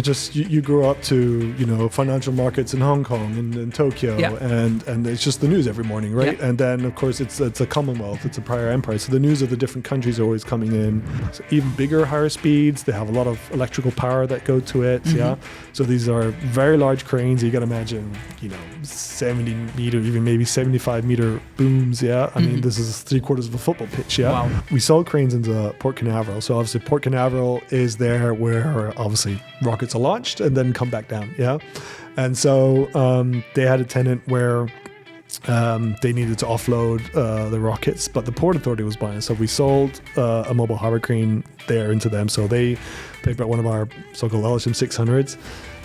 Just you grow up to financial markets in Hong Kong and in Tokyo, and it's just the news every morning, right? And then of course it's a Commonwealth, it's a prior empire, so the news of the different countries are always coming in. So even bigger, higher speeds. They have a lot of electrical power that go to it. So these are very large cranes. You got to imagine 70 meter, even maybe 75 meter booms. I mean, this is 3/4 of a football pitch. Wow. We sold cranes into Port Canaveral. So obviously Port Canaveral is there where obviously rockets are launched and then come back down. And so they had a tenant where they needed to offload the rockets, but the Port Authority was buying. So we sold a mobile harbor crane there into them. So they bought one of our so-called LHM 600s,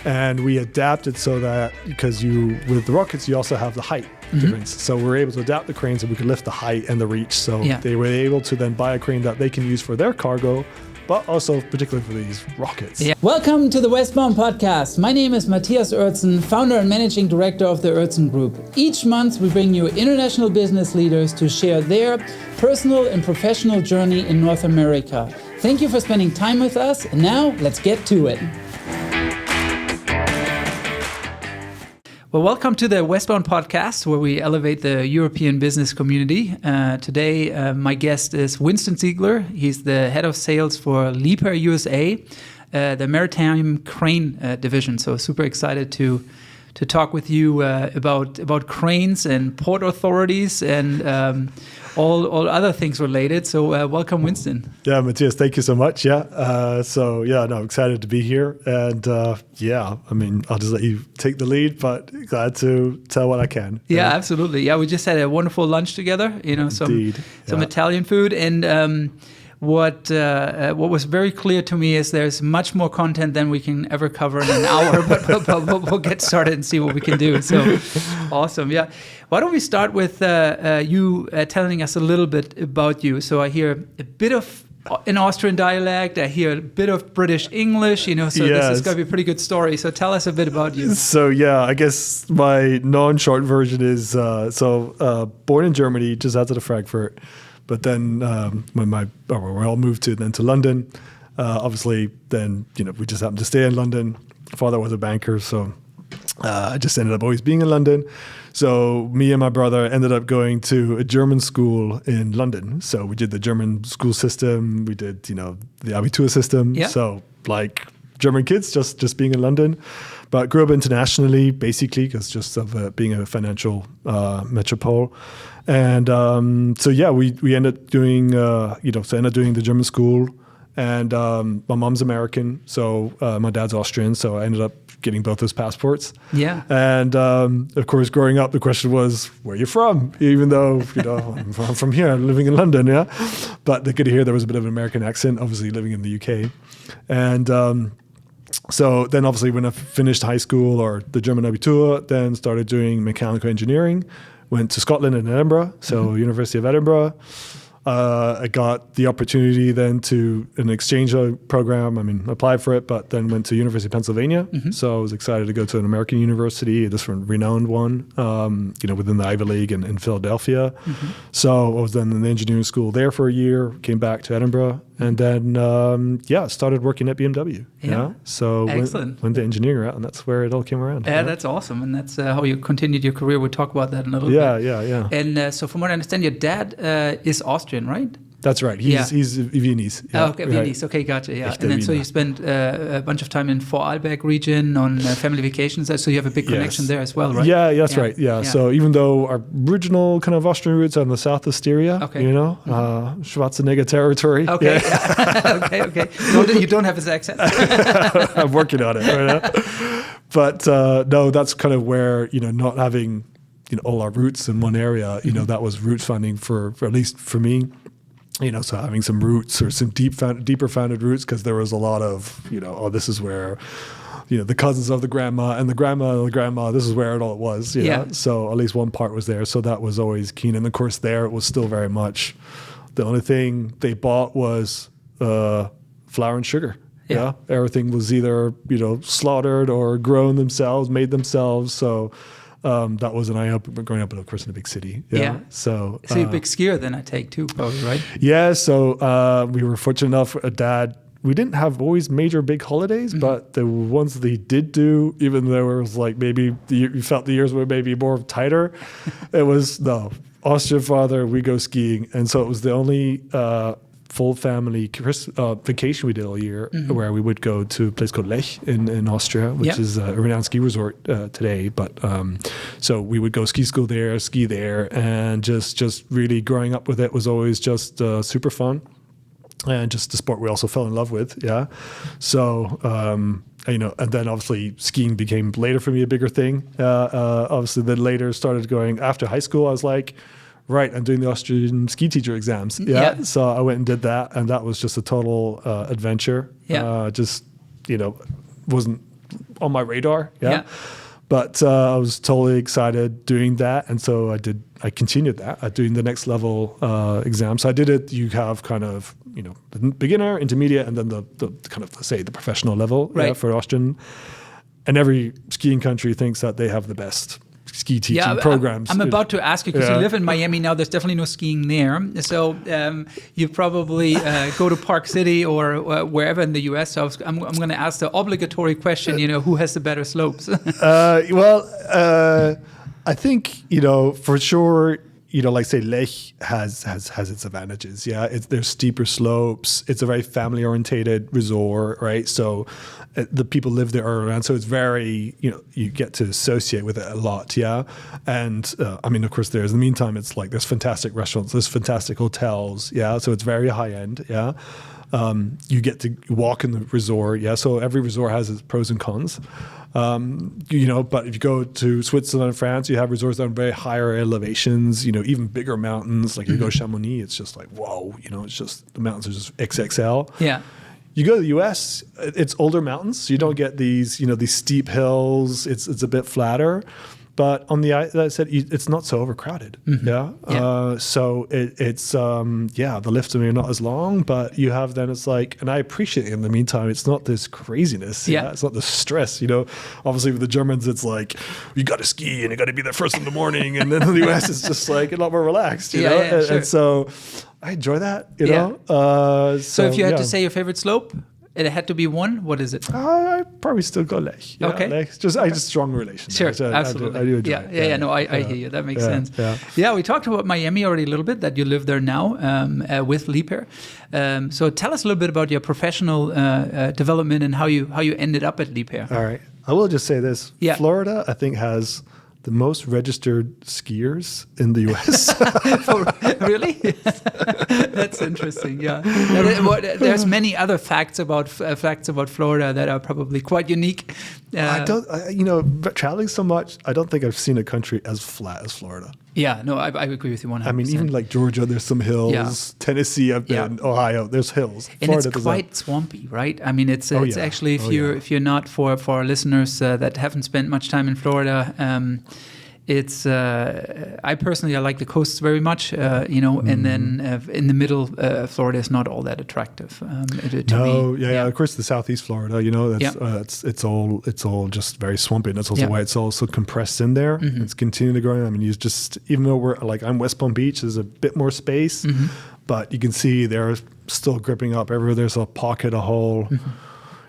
and we adapted so that because with the rockets you also have the height difference. So we're able to adapt the cranes and we could lift the height and the reach. So they were able to then buy a crane that they can use for their cargo, but also particularly for these rockets. Welcome to the Westbound Podcast. My name is Matthias Oertzen, founder and managing director of the Oertzen Group. Each month we bring you international business leaders to share their personal and professional journey in North America. Thank you for spending time with us, and now let's get to it. Well, welcome to the Westbound Podcast, where we elevate the European business community. Today, my guest is Winston Ziegler. He's the head of sales for Liebherr USA, the Maritime Crane division. So super excited to talk with you about cranes and port authorities and all other things related. So welcome, Winston. Yeah, Matthias, thank you so much. Excited to be here. And I mean, I'll just let you take the lead, but glad to tell what I can. Yeah, absolutely. Yeah, we just had a wonderful lunch together, some Italian food. And what was very clear to me is there's much more content than we can ever cover in an hour, but we'll get started and see what we can do. So awesome. Yeah. Why don't we start with you telling us a little bit about you? So I hear a bit of an Austrian dialect. I hear a bit of British English, This is going to be a pretty good story. So tell us a bit about you. So I guess my non-short version is born in Germany, just outside of Frankfurt. But then when we all moved to London, obviously then we just happened to stay in London. Father was a banker, so I just ended up always being in London. So me and my brother ended up going to a German school in London. So we did the German school system. We did, the Abitur system. Yeah. So like German kids, just being in London. But grew up internationally, basically, because just of being a financial metropole. And we ended up doing, doing the German school. And my mom's American, so my dad's Austrian. So I ended up getting both those passports. Yeah. And of course, growing up, the question was, where are you from? Even though, I'm from here, I'm living in London, yeah. But they could hear there was a bit of an American accent, obviously living in the UK. And so then obviously when I finished high school or the German Abitur, then started doing mechanical engineering, went to Scotland and Edinburgh, so University of Edinburgh. I got the opportunity then to an exchange program. I mean, applied for it, but then went to University of Pennsylvania. So I was excited to go to an American university, this renowned one, within the Ivy League in Philadelphia. So I was then in the engineering school there for a year, came back to Edinburgh, and then, started working at BMW. Yeah. So excellent. Went the engineering route, and that's where it all came around. Yeah, that's awesome. And that's how you continued your career. We'll talk about that in a little bit. Yeah. And so from what I understand, your dad is Austrian, right? That's right. He's Viennese. Yeah. Okay, Viennese. Okay, gotcha. Yeah. And then so you spent a bunch of time in Vorarlberg region on family vacations. So you have a big connection there as well, right? Yeah, that's right. Yeah. So even though our original kind of Austrian roots are in the south of Styria, Schwarzenegger territory. Okay. Yeah. okay. You don't have his accent. I'm working on it right now. But no, that's kind of where, not having, all our roots in one area, that was root funding for at least for me. So having some roots or some deeper founded roots, because there was a lot of, this is where, the cousins of the grandma and the grandma of the grandma, this is where it all was. So at least one part was there. So that was always keen. And of course there it was still very much, the only thing they bought was flour and sugar. Yeah. Everything was either, slaughtered or grown themselves, made themselves. So that was an eye-opener growing up, of course, in a big city. Yeah. So you're a big skier then, I take too, probably, right? Yeah. So we were fortunate enough. Dad we didn't have always major big holidays, but the ones that he did do, even though it was like maybe you felt the years were maybe more tighter, it was Austrian father, we go skiing. And so it was the only full family vacation we did all year, where we would go to a place called Lech in Austria, which is a renowned ski resort today. But so we would go ski there, and just really growing up with it was always just super fun. And just the sport we also fell in love with, yeah. So, and then obviously skiing became later for me a bigger thing. Obviously, then later started going after high school. I was like, right, I'm doing the Austrian ski teacher exams. Yeah. So I went and did that, and that was just a total adventure. Yeah. Wasn't on my radar. Yeah. But I was totally excited doing that, and so I continued that doing the next level exam. So I did it. You have kind of the beginner, intermediate, and then the kind of the professional level for Austrian. And every skiing country thinks that they have the best ski teaching programs. I'm about to ask you, because you live in Miami now. There's definitely no skiing there. So you probably go to Park City or wherever in the US. So I'm going to ask the obligatory question, who has the better slopes? I think, for sure, like say Lech has its advantages. Yeah, there's steeper slopes. It's a very family orientated resort, right? So the people live there around. So it's very, you get to associate with it a lot. Yeah. And of course in the meantime, it's like there's fantastic restaurants, there's fantastic hotels. Yeah. So it's very high end. Yeah. You get to walk in the resort. Yeah. So every resort has its pros and cons. But if you go to Switzerland and France, you have resorts on very higher elevations, even bigger mountains. Like you go Chamonix, it's just like, whoa, it's just, the mountains are just XXL. Yeah. You go to the US, it's older mountains, so you don't get these, these steep hills. It's a bit flatter. But on it's not so overcrowded. Yeah. So it's the lifts are not as long, but you have then it's like, and I appreciate it in the meantime, it's not this craziness. Yeah. It's not the stress, Obviously with the Germans, it's like, you got to ski and you got to be there first in the morning. And then in the US, it's just like a lot more relaxed, you know? And so I enjoy that, you know? So if you had to say your favorite slope, it had to be one. What is it? I probably still go Lech. Yeah, okay. Lech. I just strong relation. Sure, absolutely. I do enjoy it. No, I hear you. That makes sense. Yeah, we talked about Miami already a little bit, that you live there now with Liebherr. So tell us a little bit about your professional development and how you ended up at Liebherr. All right. I will just say this. Yeah. Florida, I think, has the most registered skiers in the US. Really? That's interesting. Yeah. There's many other facts about Florida that are probably quite unique. Traveling so much, I don't think I've seen a country as flat as Florida. Yeah, no, I agree with you 100%. I mean, even like Georgia, there's some hills. Yeah. Tennessee, I've been. Ohio, there's hills. And Florida, it's quite swampy, right? I mean, it's actually, if you're not, for our listeners that haven't spent much time in Florida, it's I personally like the coasts very much, and then in the middle, Florida is not all that attractive to me. Of course, the southeast Florida, it's all just very swampy, and that's also why it's all so compressed in there. Mm-hmm. It's continuing to grow. I mean, even though I'm West Palm Beach, there's a bit more space, but you can see they're still gripping up everywhere. There's a pocket, a hole. Mm-hmm.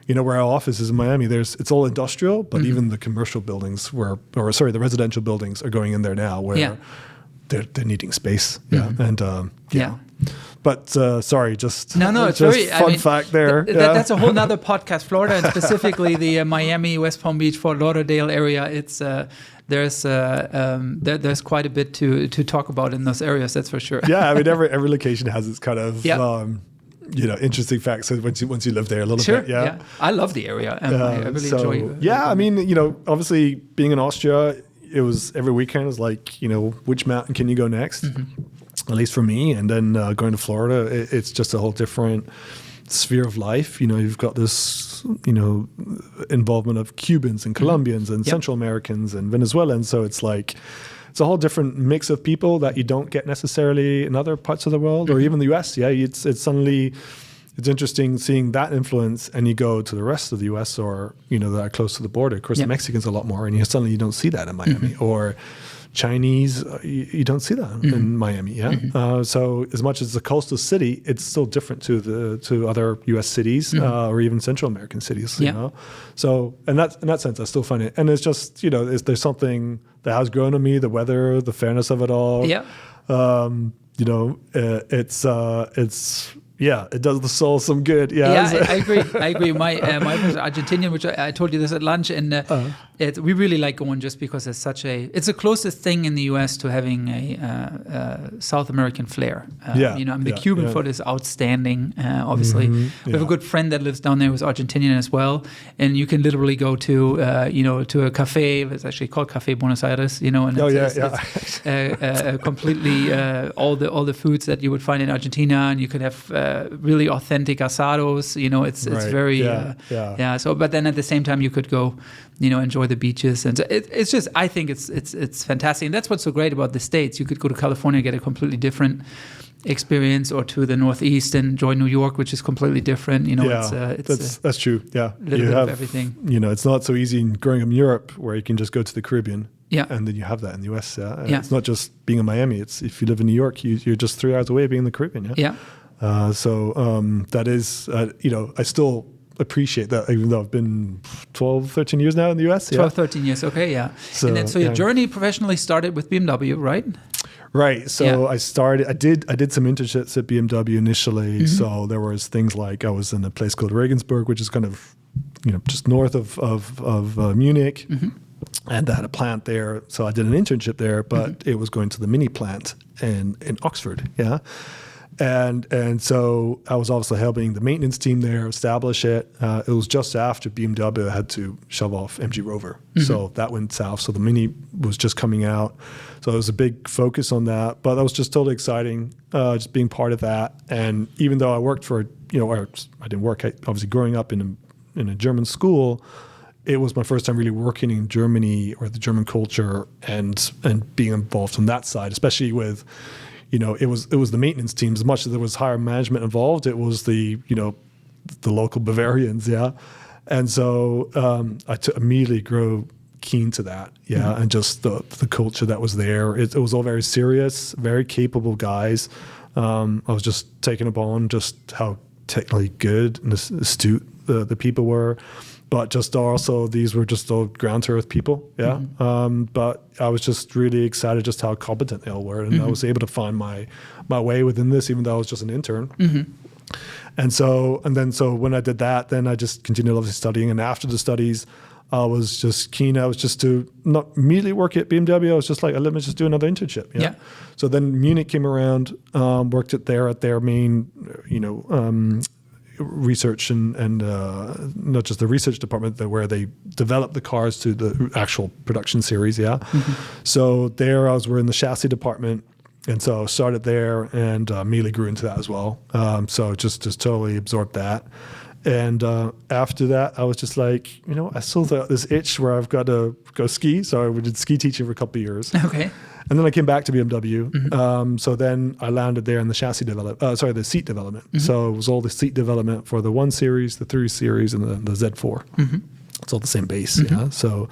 Where our office is in Miami, it's all industrial, but even the commercial buildings the residential buildings are going in there now where they're needing space. Yeah. And But sorry, just it's just very fun fact there. That's a whole nother podcast. Florida, and specifically the Miami, West Palm Beach, Fort Lauderdale area. It's there's quite a bit to talk about in those areas. That's for sure. Yeah, I mean every location has its kind of. Interesting facts once you live there a little bit. Yeah. I love the area. I really enjoy it. Yeah, I mean, obviously being in Austria, it was every weekend was like, which mountain can you go next? Mm-hmm. At least for me. And then going to Florida, it's just a whole different sphere of life. You've got this, involvement of Cubans and Colombians and Central Americans and Venezuelans. So it's like, it's a whole different mix of people that you don't get necessarily in other parts of the world or even the US. Yeah, it's suddenly, it's interesting seeing that influence, and you go to the rest of the US or, that are close to the border. Of course, the Mexicans a lot more, and suddenly you don't see that in Miami. Or, Chinese, you don't see that in Miami. Yeah. So as much as a coastal city, it's still different to other U.S. cities or even Central American cities. You know. So in that sense, I still find it, and it's just there's something that has grown on me: the weather, the fairness of it all. Yeah. It does the soul some good. Yeah, I agree. My wife is Argentinian, which I told you this at lunch, and we really like going just because it's it's the closest thing in the U.S. to having a South American flair. The Cuban food is outstanding. Obviously, we have a good friend that lives down there who's Argentinian as well, and you can literally go to to a cafe. It's actually called Cafe Buenos Aires. And it's completely all the foods that you would find in Argentina, and you could have really authentic asados. It's very So, but then at the same time, you could go, enjoy the beaches, and it's just, I think it's fantastic, and that's what's so great about the States. You could go to California, get a completely different experience, or to the Northeast and enjoy New York, which is completely different. That's true. Yeah, a little bit of everything. It's not so easy growing up in Europe where you can just go to the Caribbean. Yeah. And then you have that in the US. It's not just being in Miami. It's if you live in New York, you're just 3 hours away of being in the Caribbean. Yeah. That is, I still appreciate that, even though I've been 12, 13 years now in the US. 12, 13 years. Okay. Yeah. So your journey professionally started with BMW, right? Right. So I did some internships at BMW initially. So there was things like I was in a place called Regensburg, which is kind of, just north of Munich. And they had a plant there. So I did an internship there, but it was going to the mini plant in Oxford. Yeah. And so I was obviously helping the maintenance team there establish it. It was just after BMW had to shove off MG Rover. So that went south. So the Mini was just coming out. So there was a big focus on that. But that was just totally exciting, just being part of that. And even though I worked for, or I didn't work, obviously growing up in a German school, it was my first time really working in Germany or the German culture and being involved on that side, especially with, it was the maintenance teams. As much as there was higher management involved, it was the local Bavarians, and so I immediately grew keen to that, and just the culture that was there. It was all very serious, very capable guys. I was just taken upon just how technically good and astute the people were. But just also, these were just all ground to earth people, but I was just really excited just how competent they all were, and I was able to find my way within this, even though I was just an intern. And so when I did that, then I just continued obviously studying, and after the studies, I was just keen. I was just to not immediately work at BMW. I was just like, let me just do another internship. Yeah. So then Munich came around, worked at their main, research and not just the research department, where they develop the cars to the actual production series. So there I we're in the chassis department, and so I started there and immediately grew into that as well. So just totally absorbed that. And after that, I was just like, I still got this itch where I've got to go ski. So I did ski teaching for a couple of years. Okay. And then I came back to BMW. So then I landed there in the the seat development. So it was all the seat development for the 1 Series, the 3 Series, and the Z4. It's all the same base. So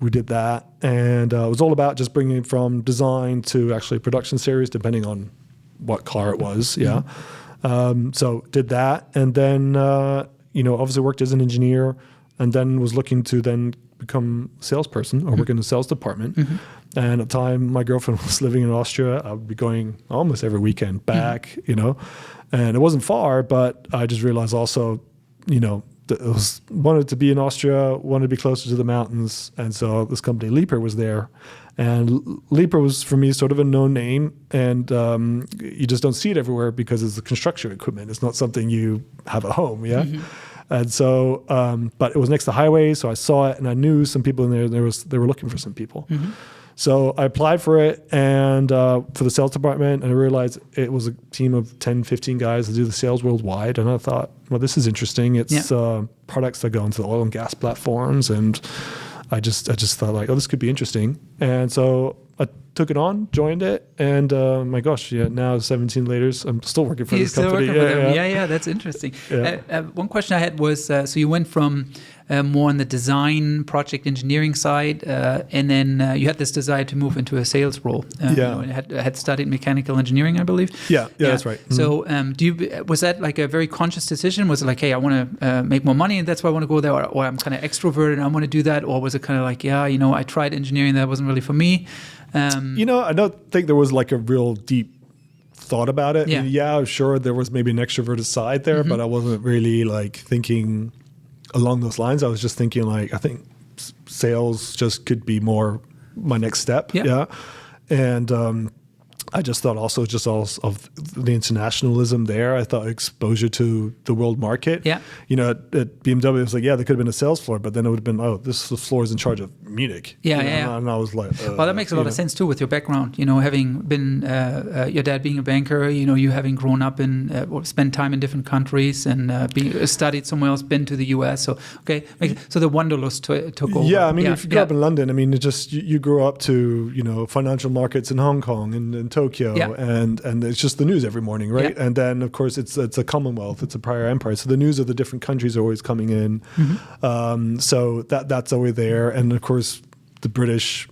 we did that. And it was all about just bringing it from design to actually production series, depending on what car it was. So did that. And then, obviously worked as an engineer, and then was looking to then become a salesperson or work in the sales department. And at the time, my girlfriend was living in Austria. I would be going almost every weekend back, and it wasn't far, but I just realized also, wanted to be in Austria, wanted to be closer to the mountains. And so this company, Liebherr, was there. And Liebherr was, for me, sort of a known name. And you just don't see it everywhere because it's the construction equipment. It's not something you have at home, And so, but it was next to the highway, so I saw it, and I knew some people in there. They were looking for some people. So I applied for it and for the sales department, and I realized it was a team of 10, 15 guys that do the sales worldwide. And I thought, well, this is interesting. It's products that go into the oil and gas platforms, and I just thought like, oh, this could be interesting. And so I took it on, joined it, and my gosh, now 17 later, I'm still working for this company. Yeah, that's interesting. Yeah. One question I had was, so you went from more on the design, project engineering side, and then you had this desire to move into a sales role. Had studied mechanical engineering, I believe. Yeah, that's right. So was that like a very conscious decision? Was it like, hey, I want to make more money and that's why I want to go there, or I'm kind of extroverted and I want to do that? Or was it kind of like, I tried engineering, that wasn't really for me? I don't think there was like a real deep thought about it. Sure, there was maybe an extroverted side there, but I wasn't really like thinking along those lines. I was just thinking like, I think sales just could be more my next step. Yeah. And I just thought also of the internationalism there. I thought exposure to the world market. Yeah. At BMW, it was like, there could have been a sales floor, but then it would have been, this floor is in charge of Munich. And I was like, well, that makes a lot of sense too with your background. Having been your dad being a banker, you having grown up in or spent time in different countries and studied somewhere else, been to the US. So so the wanderlust took over. Yeah, I mean, if you grew up in London, I mean, it just you grew up to financial markets in Hong Kong and Tokyo, and it's just the news every morning, right? And then of course it's a Commonwealth, it's a prior empire, so the news of the different countries are always coming in. So that's always there, and of course the British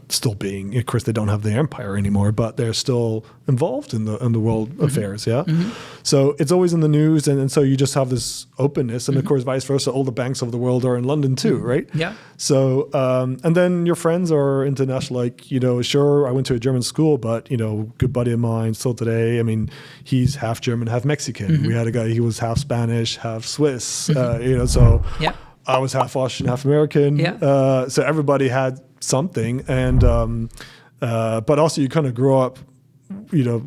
still being, of course they don't have the empire anymore, but they're still involved in the world affairs. So it's always in the news, and so you just have this openness, and of course vice versa, all the banks of the world are in London too, right? So and then your friends are international, like sure, I went to a German school, but good buddy of mine still today, I mean, he's half German, half Mexican. We had a guy, he was half Spanish, half Swiss, so I was half Austrian, half American. So everybody had something, and but also you kind of grow up,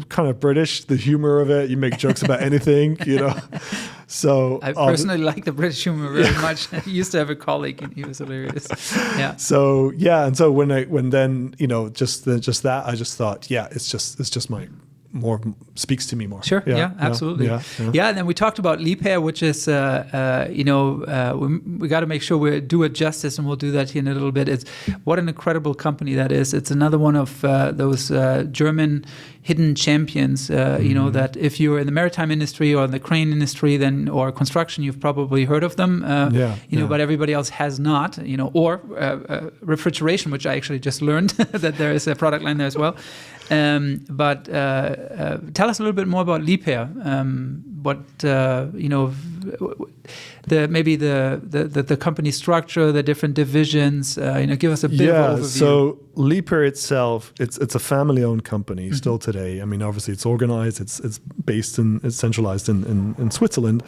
kind of British, the humor of it. You make jokes about anything, So I personally like the British humor very much. I used to have a colleague, and he was hilarious. So and so when then just that, I just thought, it's just my. More speaks to me more. Sure. Absolutely. And then we talked about Liebherr, which is we got to make sure we do it justice, and we'll do that here in a little bit. It's what an incredible company that is. It's another one of those German hidden champions. That if you're in the maritime industry or in the crane industry, then or construction, you've probably heard of them. But everybody else has not. Or refrigeration, which I actually just learned that there is a product line there as well. But tell us a little bit more about Liebherr. The company structure, the different divisions. Give us a bit of an overview. So Liebherr itself, it's a family-owned company still today. I mean, obviously it's organized. It's based it's centralized in Switzerland,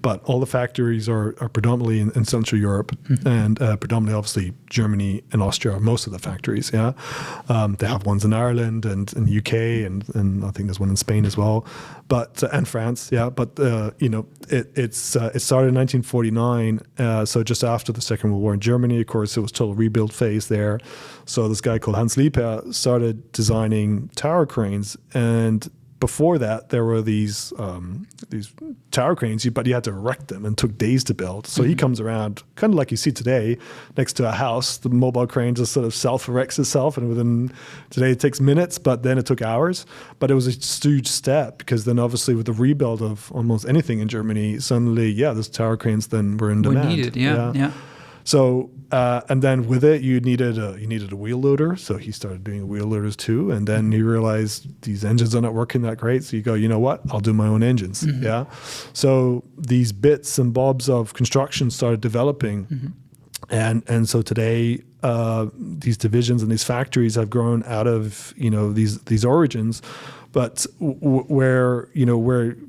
but all the factories are predominantly in Central Europe and predominantly, obviously, Germany and Austria are most of the factories. They have ones in Ireland and in the UK, and I think there's one in Spain as well, but and France. But it started in 1949, so just after the Second World War in Germany. Of course, it was total rebuild phase there. So this guy called Hans Liebherr started designing tower cranes, and before that, there were these tower cranes, but you had to erect them and took days to build. So he comes around, kind of like you see today, next to a house. The mobile crane just sort of self-erects itself, and today it takes minutes, but then it took hours. But it was a huge step, because then obviously with the rebuild of almost anything in Germany, suddenly, those tower cranes then were in demand. Were needed, So, and then with it, you needed a wheel loader. So he started doing wheel loaders too. And then he realized these engines are not working that great. So you go, you know what? I'll do my own engines. So these bits and bobs of construction started developing. And so today, these divisions and these factories have grown out of, these origins. But where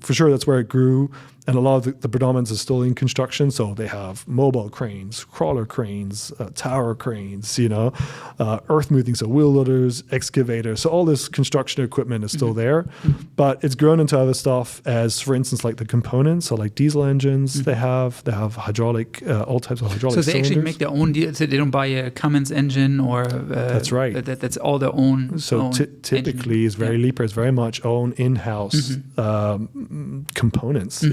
for sure that's where it grew. And a lot of the predominance is still in construction. So they have mobile cranes, crawler cranes, tower cranes, earth moving, so wheel loaders, excavators. So all this construction equipment is still there. But it's grown into other stuff as, for instance, like the components, so like diesel engines. They have hydraulic, all types of hydraulic cylinders. So they actually make their own, so they don't buy a Cummins engine or... that's right. That's all their own. So typically is very Liebherr is very much own in-house components.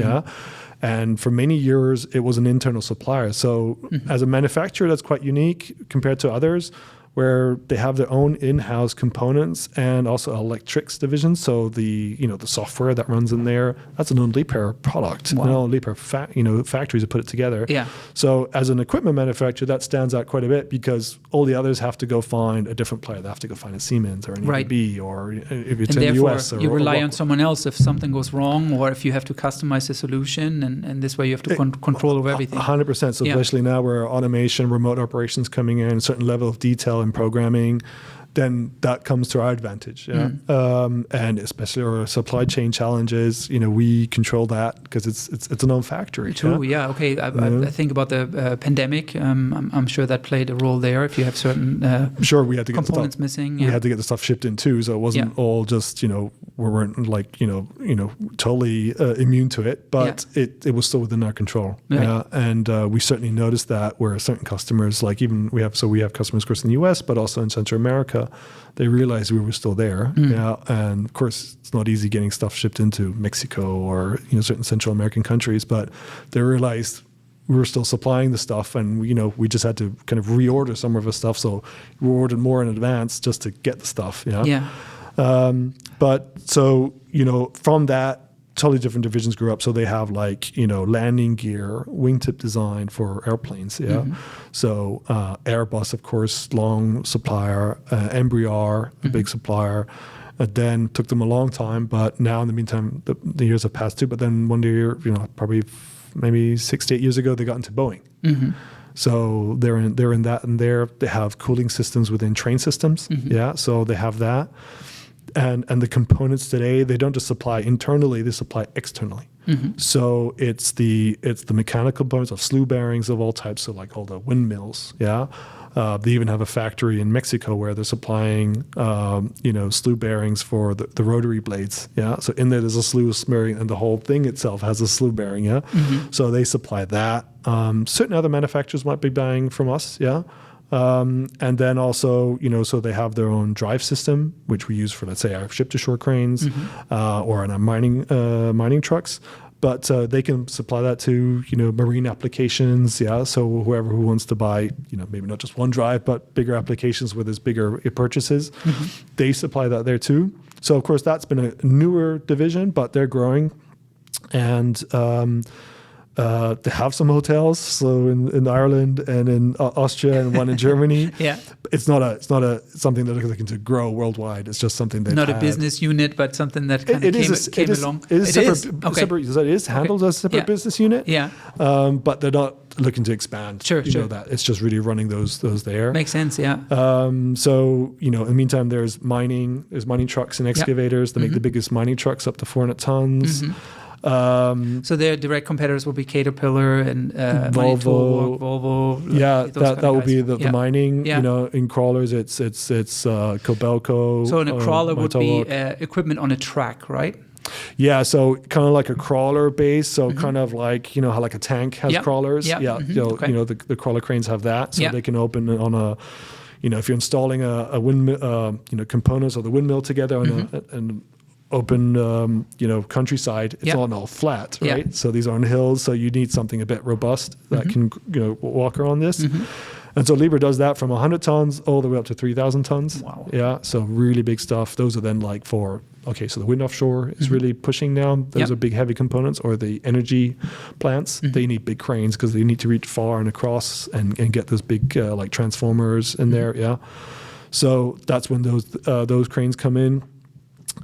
And for many years, it was an internal supplier. So as a manufacturer, that's quite unique compared to others, where they have their own in-house components and also electrics division. So the software that runs in there, that's an own Liebherr product. Wow. Liebherr factories have put it together. Yeah. So as an equipment manufacturer, that stands out quite a bit because all the others have to go find a different player. They have to go find a Siemens or an EDB, or if it's in the US. You rely on someone else if something goes wrong, or if you have to customize the solution, and this way you have to control over everything. 100%. So especially now where automation, remote operations coming in, a certain level of detail in programming, then that comes to our advantage. Yeah? And especially our supply chain challenges, we control that because it's a known factory. True, yeah. Okay, I think about the pandemic. I'm sure that played a role there. If you have certain we had to get components missing. We had to get the stuff shipped in too, so it wasn't all just, we weren't like, totally immune to it, but it was still within our control. Right. And we certainly noticed that where certain customers, like even we have customers, of course, in the US, but also in Central America, they realized we were still there. And of course, it's not easy getting stuff shipped into Mexico or certain Central American countries, but they realized we were still supplying the stuff, and we just had to kind of reorder some of the stuff. So we ordered more in advance just to get the stuff. But so from that, totally different divisions grew up. So they have landing gear, wingtip design for airplanes. So Airbus, of course, long supplier, Embraer, a big supplier. Then took them a long time, but now in the meantime, the years have passed too. But then one year, probably maybe 6 to 8 years ago, they got into Boeing. So they're in that, and they have cooling systems within train systems. So they have that. And the components today, they don't just supply internally, they supply externally. So it's the mechanical components of slew bearings of all types, so like all the windmills. They even have a factory in Mexico where they're supplying slew bearings for the rotary blades. So in there's a slew bearing, and the whole thing itself has a slew bearing. So they supply that. Certain other manufacturers might be buying from us. And then also, so they have their own drive system, which we use for, let's say, our ship-to-shore cranes or in our mining trucks. But they can supply that to, marine applications. So whoever who wants to buy, maybe not just one drive, but bigger applications where there's bigger purchases, they supply that there too. So, of course, that's been a newer division, but they're growing. And they have some hotels, so in Ireland and in Austria, and one in Germany. It's not something that they're looking to grow worldwide. It's just something that not a business unit, but something that kind of came along. It is separate. It is handled as a separate business unit. But they're not looking to expand. Sure. That it's just really running those there. Makes sense. So in the meantime, there's mining trucks and excavators. They make the biggest mining trucks up to 400 tons. So their direct competitors will be Caterpillar and Volvo. That will be the mining. In crawlers, it's Kobelco. So a crawler would be equipment on a track, right? So kind of like a crawler base. So kind of like how like a tank has crawlers. The crawler cranes have that, so they can open on a. If you're installing a windmill, components of the windmill together and open, countryside, it's all flat, right? So these are on hills, so you need something a bit robust that can, walk around this. And so Liebherr does that from 100 tons all the way up to 3,000 tons. Wow. So really big stuff. Those are then so the wind offshore is really pushing now. Those are big, heavy components, or the energy plants. They need big cranes because they need to reach far and across and get those big, transformers in there. So that's when those cranes come in.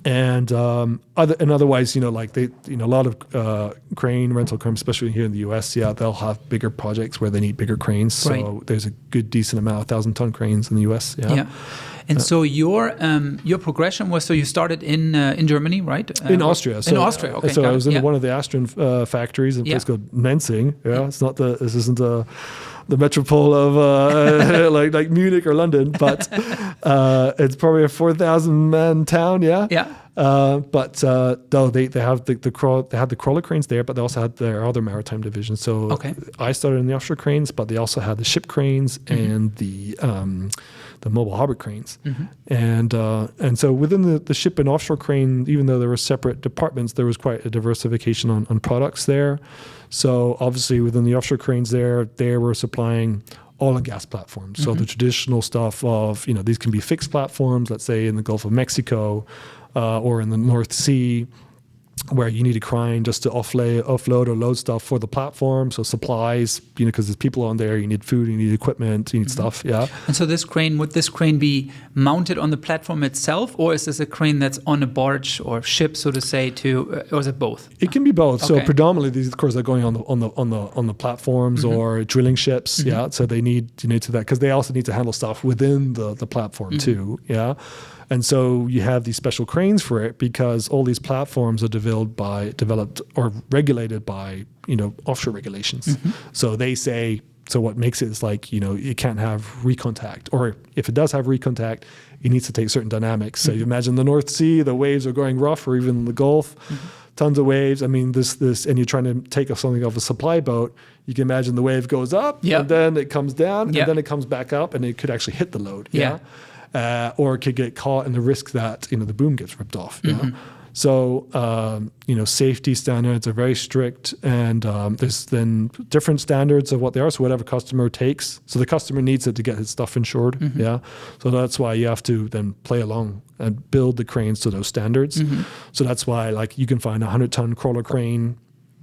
And otherwise, a lot of crane rental companies, especially here in the US, they'll have bigger projects where they need bigger cranes. So there's a good, decent amount of 1,000-ton cranes in the US. And so your progression was, so you started in Germany, right? In Austria. In Austria, okay. So I was in one of the Austrian factories in a place called Nenzing. This isn't the metropole of like Munich or London, but it's probably a 4,000-man town. But though they have the crawler cranes there, but they also had their other maritime division. So I started in the offshore cranes, but they also had the ship cranes and the mobile harbor cranes. And so within the ship and offshore crane, even though there were separate departments, there was quite a diversification on products there. So obviously within the offshore cranes they were supplying oil and gas platforms. So the traditional stuff of, these can be fixed platforms, let's say in the Gulf of Mexico or in the North Sea, where you need a crane just to offload or load stuff for the platform. So supplies, because there's people on there, you need food, you need equipment, you need stuff, yeah. And so would this crane be mounted on the platform itself, or is this a crane that's on a barge or ship, so to say, or is it both? It can be both. Okay. So predominantly these, of course, are going on the platforms or drilling ships, yeah. So they need to that, because they also need to handle stuff within the platform too, yeah. And so you have these special cranes for it, because all these platforms are developed or regulated by, offshore regulations. So they say, so what makes it is like, it can't have recontact, or if it does have recontact, it needs to take certain dynamics. So you imagine the North Sea, the waves are going rough, or even the Gulf, tons of waves. I mean, this, and you're trying to take something off a supply boat. You can imagine the wave goes up, and then it comes down, and then it comes back up, and it could actually hit the load. Yeah. Or it could get caught in the risk that, the boom gets ripped off. So, safety standards are very strict, and there's then different standards of what they are. So whatever customer takes, so the customer needs it to get his stuff insured. Yeah. So that's why you have to then play along and build the cranes to those standards. So that's why, like, you can find a 100-ton crawler crane.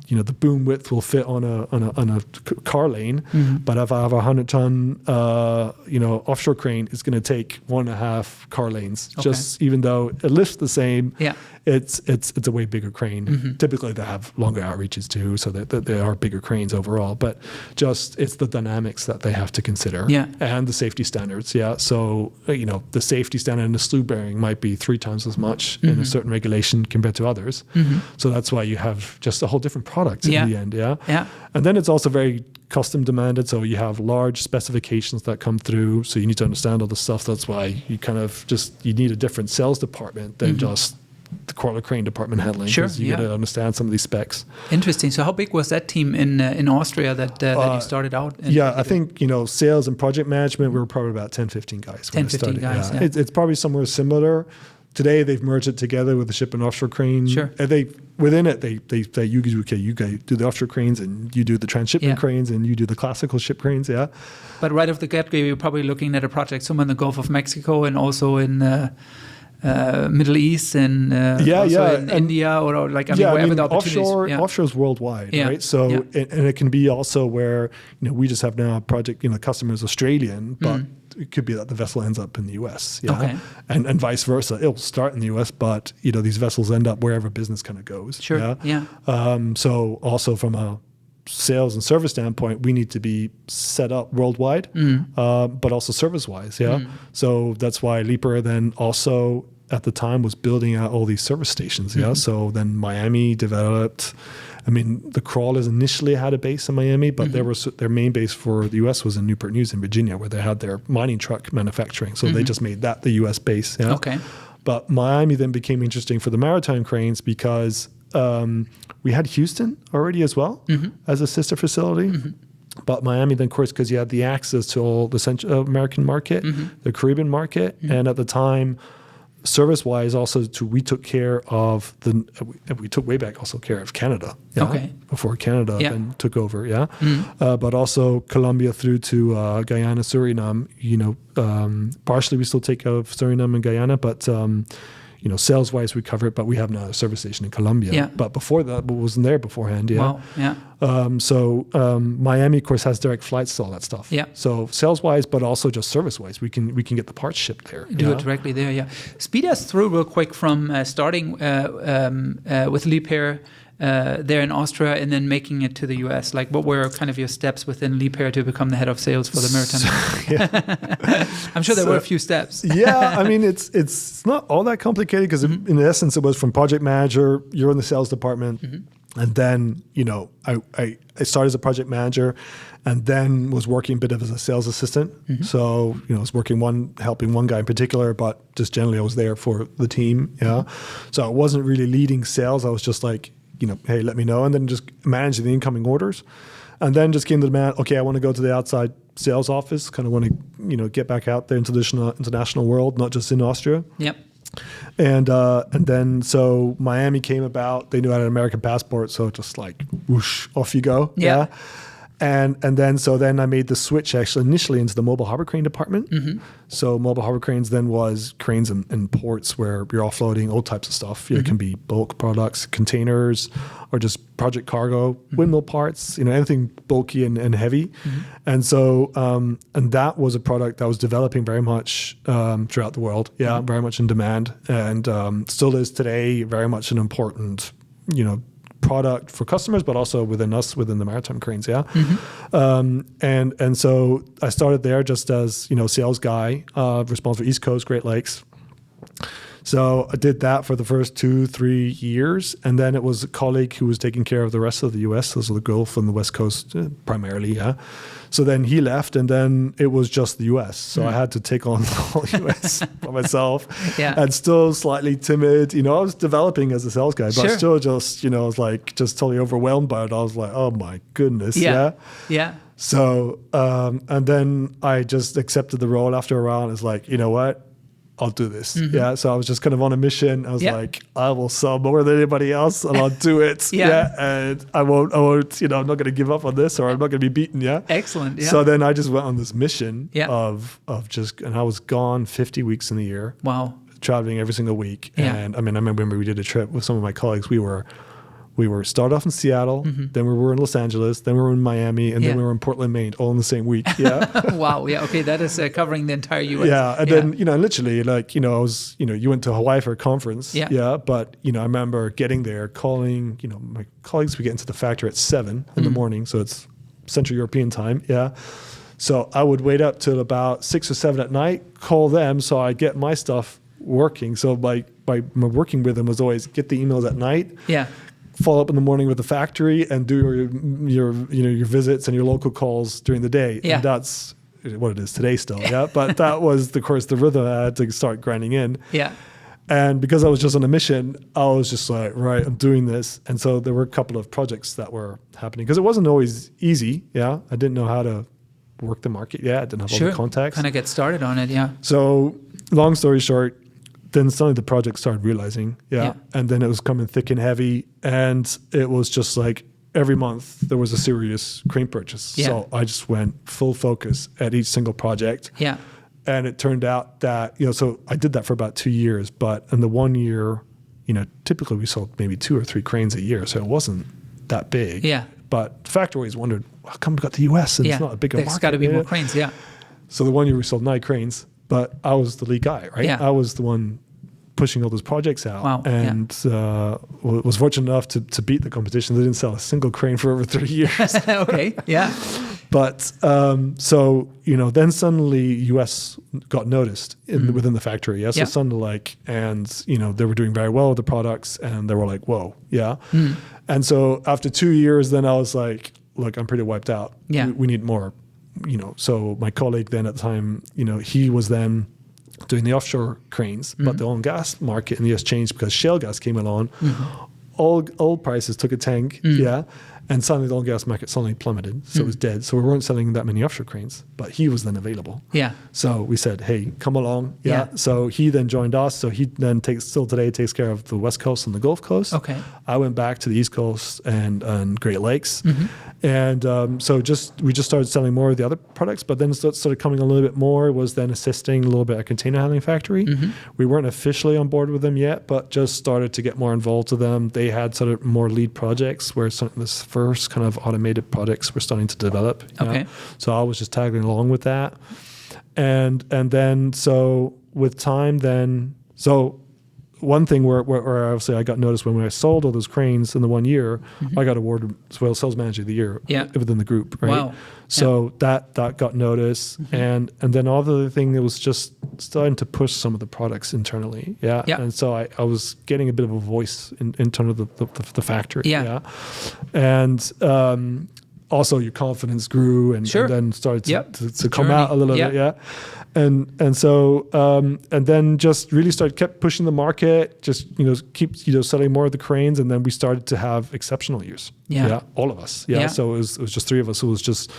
The boom width will fit on a car lane, but if I have a 100-ton, offshore crane, it's going to take 1.5 car lanes. Okay. Just even though it lifts the same, it's a way bigger crane. Typically, they have longer outreaches too, so that they are bigger cranes overall. But just it's the dynamics that they have to consider, and the safety standards. Yeah, so the safety standard in the slew bearing might be 3 times as much in a certain regulation compared to others. So that's why you have just a whole different product in the end, and then it's also very custom demanded, so you have large specifications that come through, so you need to understand all the stuff. That's why you kind of you need a different sales department than just the crawler crane department handling. Sure, you got to understand some of these specs. Interesting. So how big was that team in Austria that you started out in? I think sales and project management, we were probably about 10-15 guys. 10-15 guys, It's probably somewhere similar. Today they've merged it together with the ship and offshore crane. Sure. And they say you guys do the offshore cranes, and you do the transshipment cranes, and you do the classical ship cranes. Yeah. But right off the get-go, you're probably looking at a project somewhere in the Gulf of Mexico, and also in Middle East, and in India, or wherever the opportunities. Offshore is worldwide, right? So and it can be also where we just have now a project. Customer is Australian, but it could be that the vessel ends up in the U.S. Yeah, okay. and vice versa. It'll start in the U.S., but these vessels end up wherever business kind of goes. Sure. Yeah. So also from a sales and service standpoint, we need to be set up worldwide, but also service-wise. Yeah. So that's why Liebherr then also at the time was building out all these service stations. Yeah. So then Miami developed. I mean, the crawlers initially had a base in Miami, but their main base for the U.S. was in Newport News in Virginia, where they had their mining truck manufacturing. So they just made that the U.S. base. Yeah? Okay. But Miami then became interesting for the maritime cranes because we had Houston already as well as a sister facility. But Miami then, of course, because you had the access to all the Central American market, the Caribbean market, and at the time, service-wise, also we took care of we took way back also care of Canada. Yeah? Okay. Before Canada then took over. Yeah. But also Colombia through to Guyana, Suriname. Partially we still take care of Suriname and Guyana, but sales-wise we cover it. But we have now a service station in Colombia. Yeah. But before that, it wasn't there beforehand. Yeah. Wow. Yeah. So Miami, of course, has direct flights to all that stuff. Yeah. So sales-wise, but also just service-wise, we can get the parts shipped there. Do it directly there. Yeah. Speed us through real quick from starting with Liebherr there in Austria and then making it to the US. Like, what were kind of your steps within Liebherr to become the head of sales for the maritime? I'm sure there were a few steps. Yeah, I mean, it's not all that complicated because in essence, it was from project manager, you're in the sales department. And then, I started as a project manager and then was working a bit as a sales assistant. So, I was helping one guy in particular, but just generally I was there for the team. Yeah. So I wasn't really leading sales. I was just like, hey, let me know. And then just managing the incoming orders. And then just came to the man, okay, I want to go to the outside sales office, kind of want to, get back out there into the international world, not just in Austria. Yep. And then so Miami came about. They knew I had an American passport, so just like whoosh, off you go. Yeah. And then I made the switch actually initially into the mobile harbor crane department. So mobile harbor cranes then was cranes in ports where you're offloading all types of stuff. It can be bulk products, containers, or just project cargo, windmill parts, anything bulky and heavy. And so, and that was a product that was developing very much throughout the world. Yeah, very much in demand, and still is today very much an important, product for customers, but also within the Maritime Cranes. Yeah. And so I started there just as, sales guy, responsible for East Coast, Great Lakes. So I did that for the first 2-3 years. And then it was a colleague who was taking care of the rest of the US, so the Gulf and the West Coast primarily. Yeah. So then he left, and then it was just the US. So I had to take on the whole US by myself. And still slightly timid. I was developing as a sales guy, but still just, I was like just totally overwhelmed by it. I was like, oh my goodness. Yeah. So, and then I just accepted the role after a while, and it's like, you know what? I'll do this. Yeah. So I was just kind of on a mission. I was like, I will sell more than anybody else, and I'll do it. And I won't, I'm not going to give up on this, or I'm not going to be beaten. Yeah. Excellent. Yeah. So then I just went on this mission of just, and I was gone 50 weeks in the year. Wow. Traveling every single week. And I remember we did a trip with some of my colleagues. We were started off in Seattle, then we were in Los Angeles, then we were in Miami, and then we were in Portland, Maine, all in the same week. Yeah. Wow. Yeah. Okay. That is covering the entire U.S. Yeah. And then, literally like, I was, you went to Hawaii for a conference. Yeah. But, I remember getting there, calling, my colleagues, we get into the factory at 7 in the morning. So it's Central European time. Yeah. So I would wait up till about 6 or 7 at night, call them. So I get my stuff working. So my working with them was always get the emails at night. Yeah. Follow up in the morning with the factory and do your visits and your local calls during the day. Yeah. And that's what it is today still. Yeah. But that was, of course, the rhythm I had to start grinding in. Yeah. And because I was just on a mission, I was just like, right, I'm doing this. And so there were a couple of projects that were happening because it wasn't always easy. Yeah. I didn't know how to work the market yet. I didn't have all the contacts. Kind of get started on it. Yeah. So long story short, then suddenly the project started realizing, and then it was coming thick and heavy, and it was just like every month there was a serious crane purchase. Yeah. So I just went full focus at each single project. Yeah. And it turned out that, so I did that for about 2 years, but in the 1 year, typically we sold maybe 2 or 3 cranes a year, so it wasn't that big. Yeah. But the factory always wondered, how come we got the US and it's not a bigger market? There's got to be more cranes. Yeah. So the 1 year we sold 9 cranes. But I was the lead guy, right? Yeah. I was the one pushing all those projects out. Wow. And was fortunate enough to beat the competition. They didn't sell a single crane for over 30 years. Okay, yeah. But so, then suddenly US got noticed within the factory. Yeah. So suddenly and they were doing very well with the products, and they were like, whoa, yeah. And so after 2 years, then I was like, look, I'm pretty wiped out. Yeah. We need more. So my colleague then at the time, he was then doing the offshore cranes, but the oil and gas market in the US changed because shale gas came along. Oil prices took a tank, and suddenly the oil and gas market suddenly plummeted, so it was dead. So we weren't selling that many offshore cranes, but he was then available. Yeah. So we said, hey, come along. Yeah. So he then joined us. So he then still today takes care of the West Coast and the Gulf Coast. Okay. I went back to the East Coast and Great Lakes. And so we just started selling more of the other products, but then it started coming a little bit more. Was then assisting a little bit at Container Handling Factory. We weren't officially on board with them yet, but just started to get more involved with them. They had sort of more lead projects where some of this first kind of automated projects were starting to develop. Okay. So I was just tagging along with that. And then so with time then, so one thing where obviously I got noticed when I sold all those cranes in the 1 year, I got awarded as well Sales Manager of the Year within the group, right? Wow. So that got noticed. And then all the other thing, it was just starting to push some of the products internally. Yeah. And so I was getting a bit of a voice in terms of the factory. Yeah. And also your confidence grew and then started to come out a little bit. Yeah. And so and then just really kept pushing the market, just keep selling more of the cranes, and then we started to have exceptional years. Yeah, all of us. Yeah. So it was just 3 of us. It was just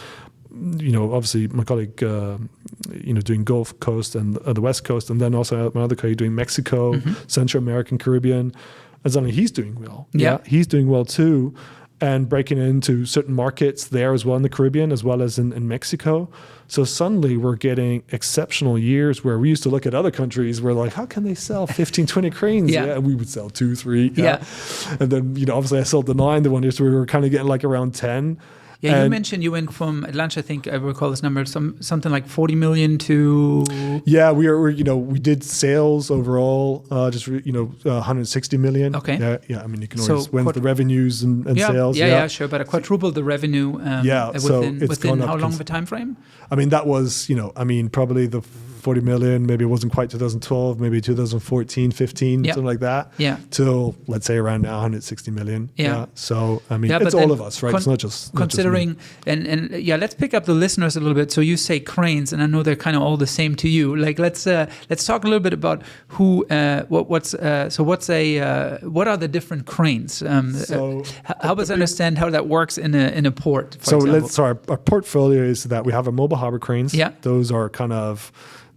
obviously my colleague doing Gulf Coast and the West Coast, and then also my other colleague doing Mexico, Central American, Caribbean, and suddenly he's doing well. Yeah, he's doing well too. and breaking into certain markets there as well in the Caribbean, as well as in Mexico. So suddenly we're getting exceptional years where we used to look at other countries where like, how can they sell 15, 20 cranes? Yeah, we would sell 2, 3. Yeah. And then, obviously I sold the 9 the one year, so we were kind of getting like around 10. Yeah, you mentioned you went from at lunch, I think I recall this number, something like 40 million to... Yeah, we did sales overall, 160 million. Okay. Yeah. I mean, you can always win the revenues and sales. Yeah, sure. But I quadrupled the revenue within how long of a time frame? I mean, that was, probably the 40 million, maybe it wasn't quite 2012, maybe 2014, 15, something like that. Yeah. Till, let's say, around now, 160 million. Yeah. So, I mean, it's all of us, right? It's not just... Considering, and let's pick up the listeners a little bit. So you say cranes, and I know they're kind of all the same to you. Like, let's talk a little bit about what are the different cranes? Help us understand how that works in a port, for example. Our portfolio is that we have our mobile harbor cranes. Yeah. Those are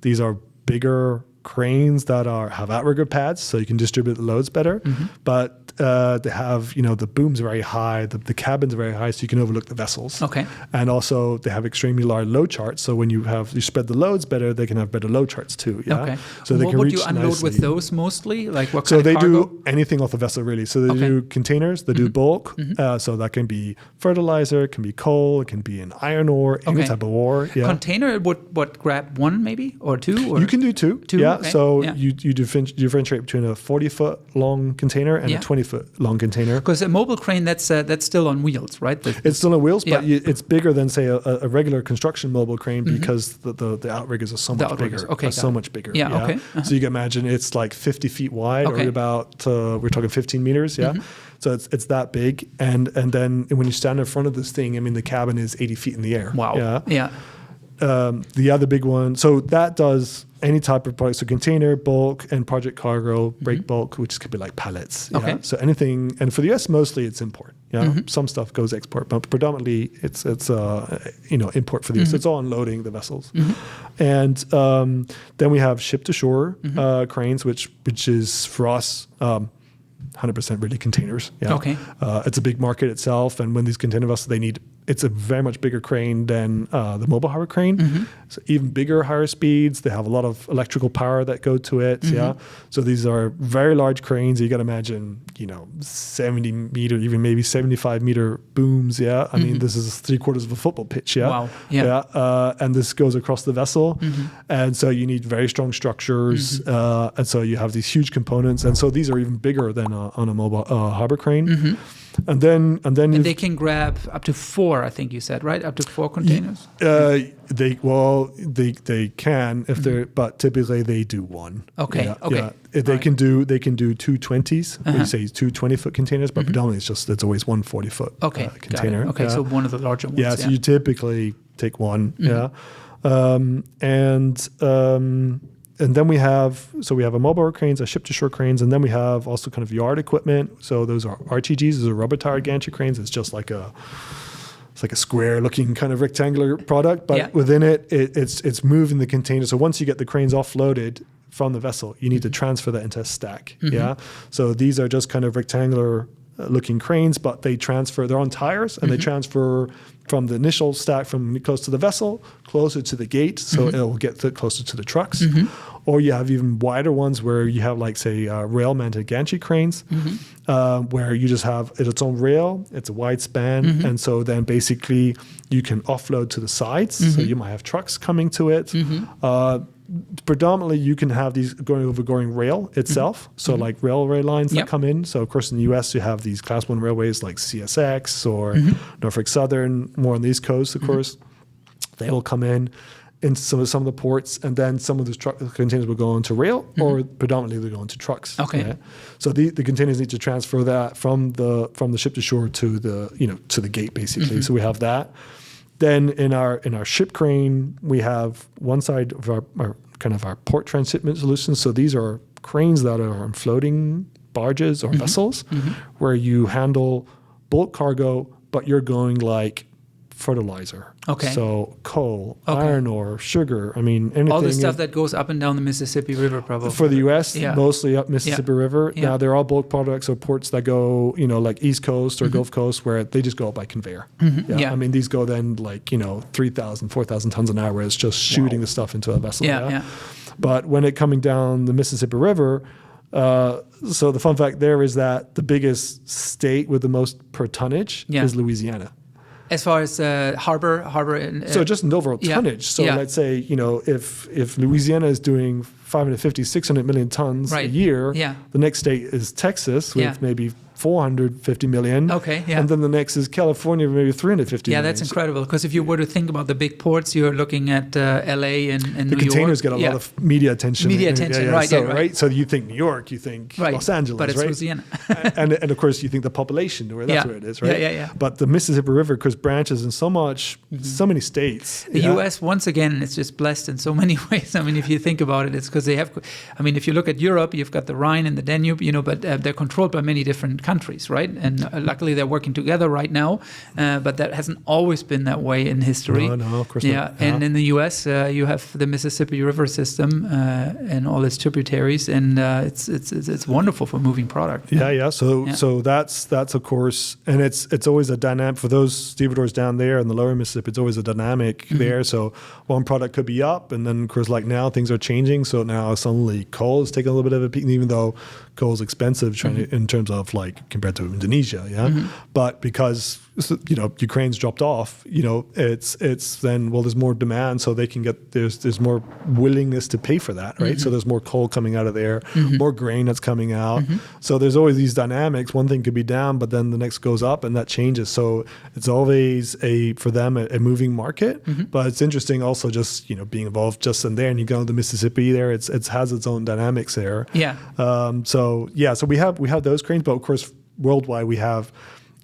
these are bigger cranes that have outrigger pads, so you can distribute the loads better. Mm-hmm. But they have, the boom's very high, the cabin's very high, so you can overlook the vessels. Okay. And also they have extremely large load charts, so when you spread the loads better, they can have better load charts too. Yeah? Okay. So what would you unload with those mostly? Like what kind So of they cargo? do anything off the vessel really. So they do containers, they do bulk. So that can be fertilizer, it can be coal, it can be an iron ore, any type of ore. Yeah. Container would grab 1 maybe or 2? Or? You can do 2. Yeah. Okay. So you differentiate between a 40-foot long container and a 20-foot long container. Because a mobile crane, that's still on wheels, right? It's still on wheels, but it's bigger than, say, a regular construction mobile crane because the outriggers are so much bigger. Okay, so much bigger. Yeah, okay. Uh-huh. So you can imagine it's like 50 feet wide or about, we're talking 15 meters, So it's that big. And then when you stand in front of this thing, I mean, the cabin is 80 feet in the air. Wow. Yeah. The other big one, so that does any type of product, so container, bulk, and project cargo, break bulk, which could be like pallets. Okay. Yeah? So anything, and for the US, mostly it's import. Yeah, some stuff goes export, but predominantly it's import for the US. So it's all unloading the vessels, and then we have ship to shore cranes, which is for us. 100% really containers. Yeah. Okay. It's a big market itself, and when these container vessels, it's a very much bigger crane than the mobile harbor crane. So even bigger, higher speeds. They have a lot of electrical power that go to it. Yeah. So these are very large cranes. You got to imagine, 70 meter, even maybe 75 meter booms. Yeah. I mean, this is 3/4 of a football pitch. Yeah. Wow. Yeah. And this goes across the vessel, and so you need very strong structures, and so you have these huge components, and so these are even bigger than on a mobile harbor crane. And then they can grab up to 4, I think you said, right? Up to 4 containers. They can if they're, but typically they do 1. Okay. Yeah, Okay. Yeah. They can do 2 20s. We say 2 20-foot containers, but predominantly it's always 1 40-foot container. Got it. Okay, so one of the larger ones. Yeah. So you typically take 1. Yeah. And then we have a mobile cranes, a ship-to-shore cranes, and then we have also kind of yard equipment. So those are RTGs, those are rubber-tired gantry cranes. It's just like a square-looking kind of rectangular product, but within it's moving the container. So once you get the cranes offloaded from the vessel, you need to transfer that into a stack. Yeah. So these are just kind of rectangular looking cranes, but they're on tires, and they transfer from the initial stack from close to the vessel, closer to the gate, so it'll get closer to the trucks. Or you have even wider ones where you have, like, say, rail-mounted gantry cranes, where you just have its own rail, it's a wide span, and so then basically you can offload to the sides, so you might have trucks coming to it. Predominantly, you can have these going rail itself, so like railway lines that come in. So, of course, in the U.S., you have these Class 1 railways like CSX or Norfolk Southern, more on the East Coast, of course. They will come in some of the ports, and then some of those containers will go into rail, or predominantly they go into trucks. Okay. Yeah? So the containers need to transfer that from the ship to shore to the gate, basically. So we have that. Then in our ship crane, we have one side of our port transshipment solutions. So these are cranes that are on floating barges or vessels, where you handle bulk cargo, but you're going like fertilizer. Okay. So coal, iron ore, sugar. I mean, anything. All the stuff that goes up and down the Mississippi River, probably. For the U.S., mostly up Mississippi River. Yeah. Now, they're all bulk products or ports that go, like East Coast or Gulf Coast, where they just go up by conveyor. I mean, these go then 3,000, 4,000 tons an hour, where it's just shooting the stuff into a vessel. But when it coming down the Mississippi River, so the fun fact there is that the biggest state with the most per tonnage is Louisiana. As far as harbor, so just in overall tonnage. So let's say if Louisiana is doing 550, 600 million tons a year, the next state is Texas with maybe 450 million. And then the next is California, maybe 350 million. Yeah, that's incredible. Because if you were to think about the big ports, you're looking at LA and New York. The containers get a lot of media attention. Right. So you think New York, you think Los Angeles, but it's Louisiana. and of course you think the population, where that's where it is, right? Yeah. But the Mississippi River, because branches in so many states. The U.S. once again, it's just blessed in so many ways. I mean, if you think about it, it's because they have. I mean, if you look at Europe, you've got the Rhine and the Danube, but they're controlled by many different countries, right? And luckily they're working together right now, but that hasn't always been that way in history. No, of course not. Yeah, and in the U.S. You have the Mississippi River system and all its tributaries, and it's wonderful for moving product. So that's of course, and it's always a dynamic for those stevedores down there in the lower Mississippi. It's always a dynamic there. So one product could be up, and then of course like now things are changing. So now suddenly coal is taking a little bit of a peak, even though coal is expensive in terms of compared to Indonesia, but because Ukraine's dropped off, it's then there's more demand, so they can get there's more willingness to pay for that, right? So there's more coal coming out of there, more grain that's coming out. So there's always these dynamics. One thing could be down, but then the next goes up, and that changes. So it's always for them a moving market. But it's interesting also just being involved just in there, and you go to the Mississippi there. It has its own dynamics there. So we have those cranes, but of course worldwide we have.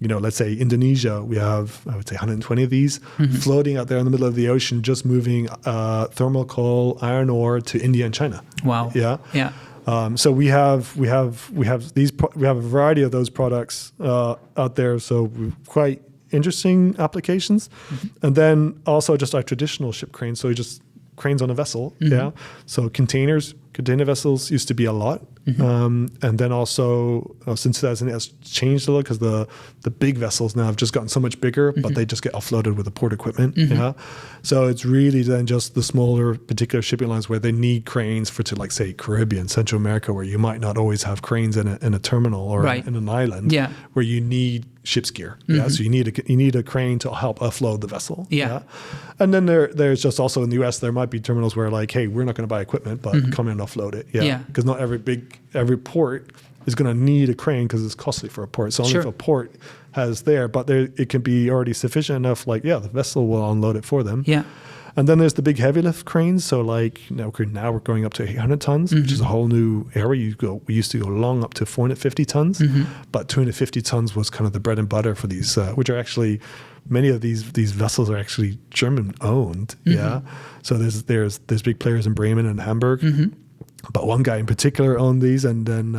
Let's say Indonesia, we have, I would say 120 of these floating out there in the middle of the ocean, just moving thermal coal, iron ore to India and China. Wow. So we have a variety of those products out there. So quite interesting applications, and then also just our traditional ship cranes. So just cranes on a vessel. So container vessels used to be a lot. And then also since 2000 it has changed a lot because the big vessels now have just gotten so much bigger, but they just get offloaded with the port equipment. So it's really then just the smaller particular shipping lines where they need cranes for to say Caribbean, Central America, where you might not always have cranes in a terminal or in an island, where you need ship's gear. So you need a crane to help offload the vessel. And then there's just also in the US there might be terminals where hey, we're not going to buy equipment, but come in and offload it. Because not every port is going to need a crane because it's costly for a port. So only if a port has but it can be already sufficient enough. The vessel will unload it for them. And then there's the big heavy lift cranes. So now we're going up to 800 tons, which is a whole new area. We used to go long up to 450 tons, but 250 tons was kind of the bread and butter for these, which are actually many of these vessels are actually German owned. So there's big players in Bremen and Hamburg, but one guy in particular owned these, and then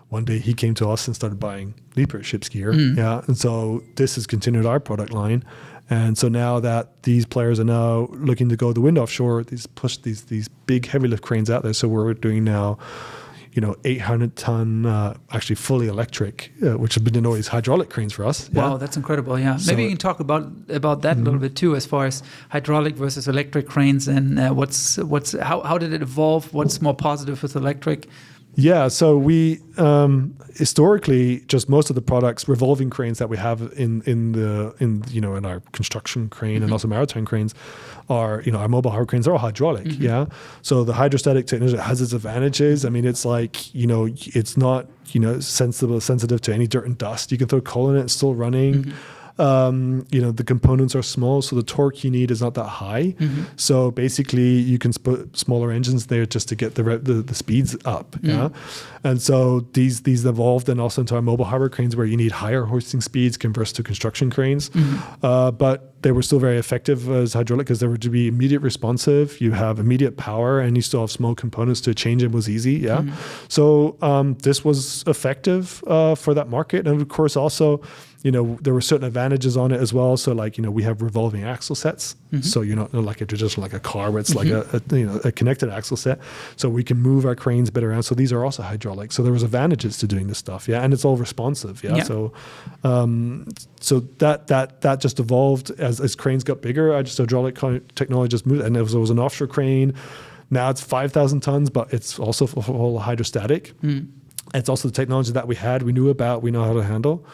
one day he came to us and started buying Liebherr ship's gear. And so this has continued our product line. And so now that these players are now looking to go the wind offshore, push these big heavy lift cranes out there. So we're doing now, 800-ton, actually fully electric, which have been always hydraulic cranes for us. Wow, that's incredible. So maybe you can talk about that a little bit too, as far as hydraulic versus electric cranes, and how did it evolve? What's more positive with electric? So we historically just most of the products, revolving cranes that we have in our construction crane and also maritime cranes are our mobile harbor cranes are all hydraulic. So the hydrostatic technology has its advantages. I mean, it's it's not sensitive to any dirt and dust. You can throw coal in it, it's still running. The components are small, so the torque you need is not that high. So basically, you can put smaller engines there just to get the speeds up. And so these evolved and also into our mobile harbor cranes where you need higher hoisting speeds converse to construction cranes. But they were still very effective as hydraulic because they were to be immediate responsive. You have immediate power, and you still have small components to change. It was easy, yeah. So this was effective for that market, and of course also, there were certain advantages on it as well. So like, we have revolving axle sets. So you're not like a traditional, like a car where it's like a connected axle set. So we can move our cranes a bit around. So these are also hydraulic. So there was advantages to doing this stuff. Yeah. And it's all responsive. Yeah. So, so that just evolved as cranes got bigger. Hydraulic technology just moved, and it was an offshore crane. Now it's 5,000 tons, but it's also all hydrostatic. It's also the technology that we knew about, we know how to handle.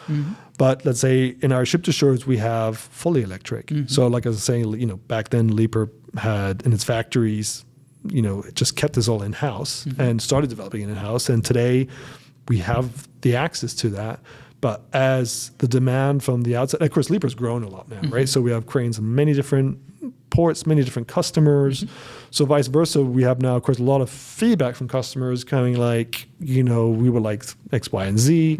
But let's say in our ship to shores, we have fully electric. So like I was saying, back then Liebherr had in its factories, it just kept this all in-house and started developing it in-house. And today we have the access to that. But as the demand from the outside, of course, Liebherr's grown a lot now, right? So we have cranes in many different ports, many different customers. So vice versa, we have now, of course, a lot of feedback from customers coming like, we would like X, Y, and Z.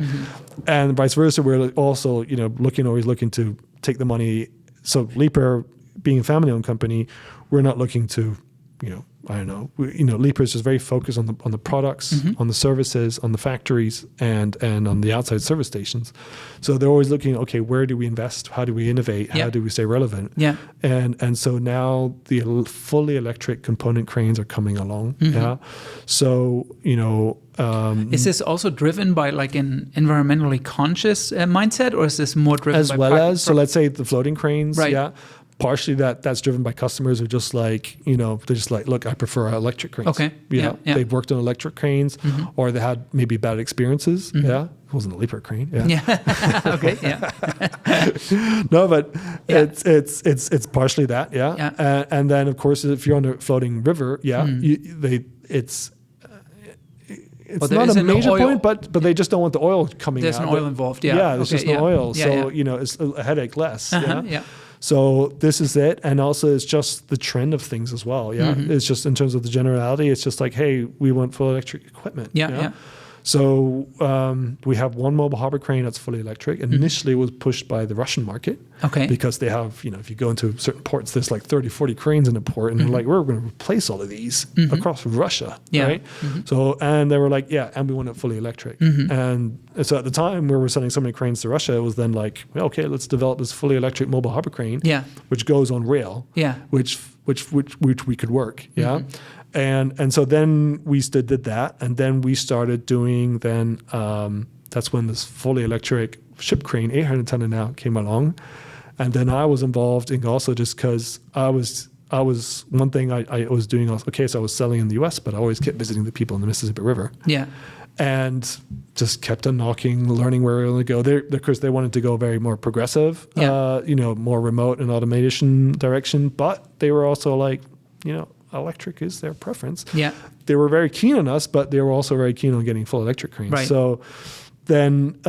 And vice versa, we're also, always looking to take the money. So Liebherr, being a family-owned company, we're not looking to, I don't know. Liebherr is just very focused on the products, on the services, on the factories, and on the outside service stations. So they're always looking, okay, where do we invest? How do we innovate? How do we stay relevant? Yeah. And so now the fully electric component cranes are coming along. Yeah. So is this also driven by like an environmentally conscious mindset, or is this more driven as well as? So let's say the floating cranes. Right. Yeah. Partially that's driven by customers who just like, they're just like, look, I prefer electric cranes. Okay. Yeah. They've worked on electric cranes or they had maybe bad experiences. Yeah. It wasn't a Liebherr crane. Yeah. Okay. Yeah. No, but it's partially that. Yeah. And then of course, if you're on a floating river, it's not a major point, but they just don't want the oil coming out. There's no oil involved. Yeah. Yeah. There's just no oil. So, it's a headache less. Yeah. So this is it. And also it's just the trend of things as well. Yeah. It's just in terms of the generality, it's just like, hey, we want full electric equipment. Yeah. So we have one mobile harbor crane that's fully electric. Initially it was pushed by the Russian market. Okay. Because they have, if you go into certain ports, there's like 30, 40 cranes in a port. And they're like, we're going to replace all of these across Russia. Yeah. Right. So, and they were like, and we want it fully electric. And so at the time where we're sending so many cranes to Russia, it was then like, well, okay, let's develop this fully electric mobile harbor crane. Yeah. Which goes on rail. Yeah. Which we could work. Yeah. And so then we did that, and then we started doing that's when this fully electric ship crane 800 tonner now came along, and then I was involved in also just because I was one thing I was doing also, okay, so I was selling in the US, but I always kept visiting the people in the Mississippi River. Yeah. And just kept on knocking, learning where we were going to go. Because they wanted to go very more progressive, more remote and automation direction, but they were also like, electric is their preference. Yeah. They were very keen on us, but they were also very keen on getting full electric cranes. Right. So then,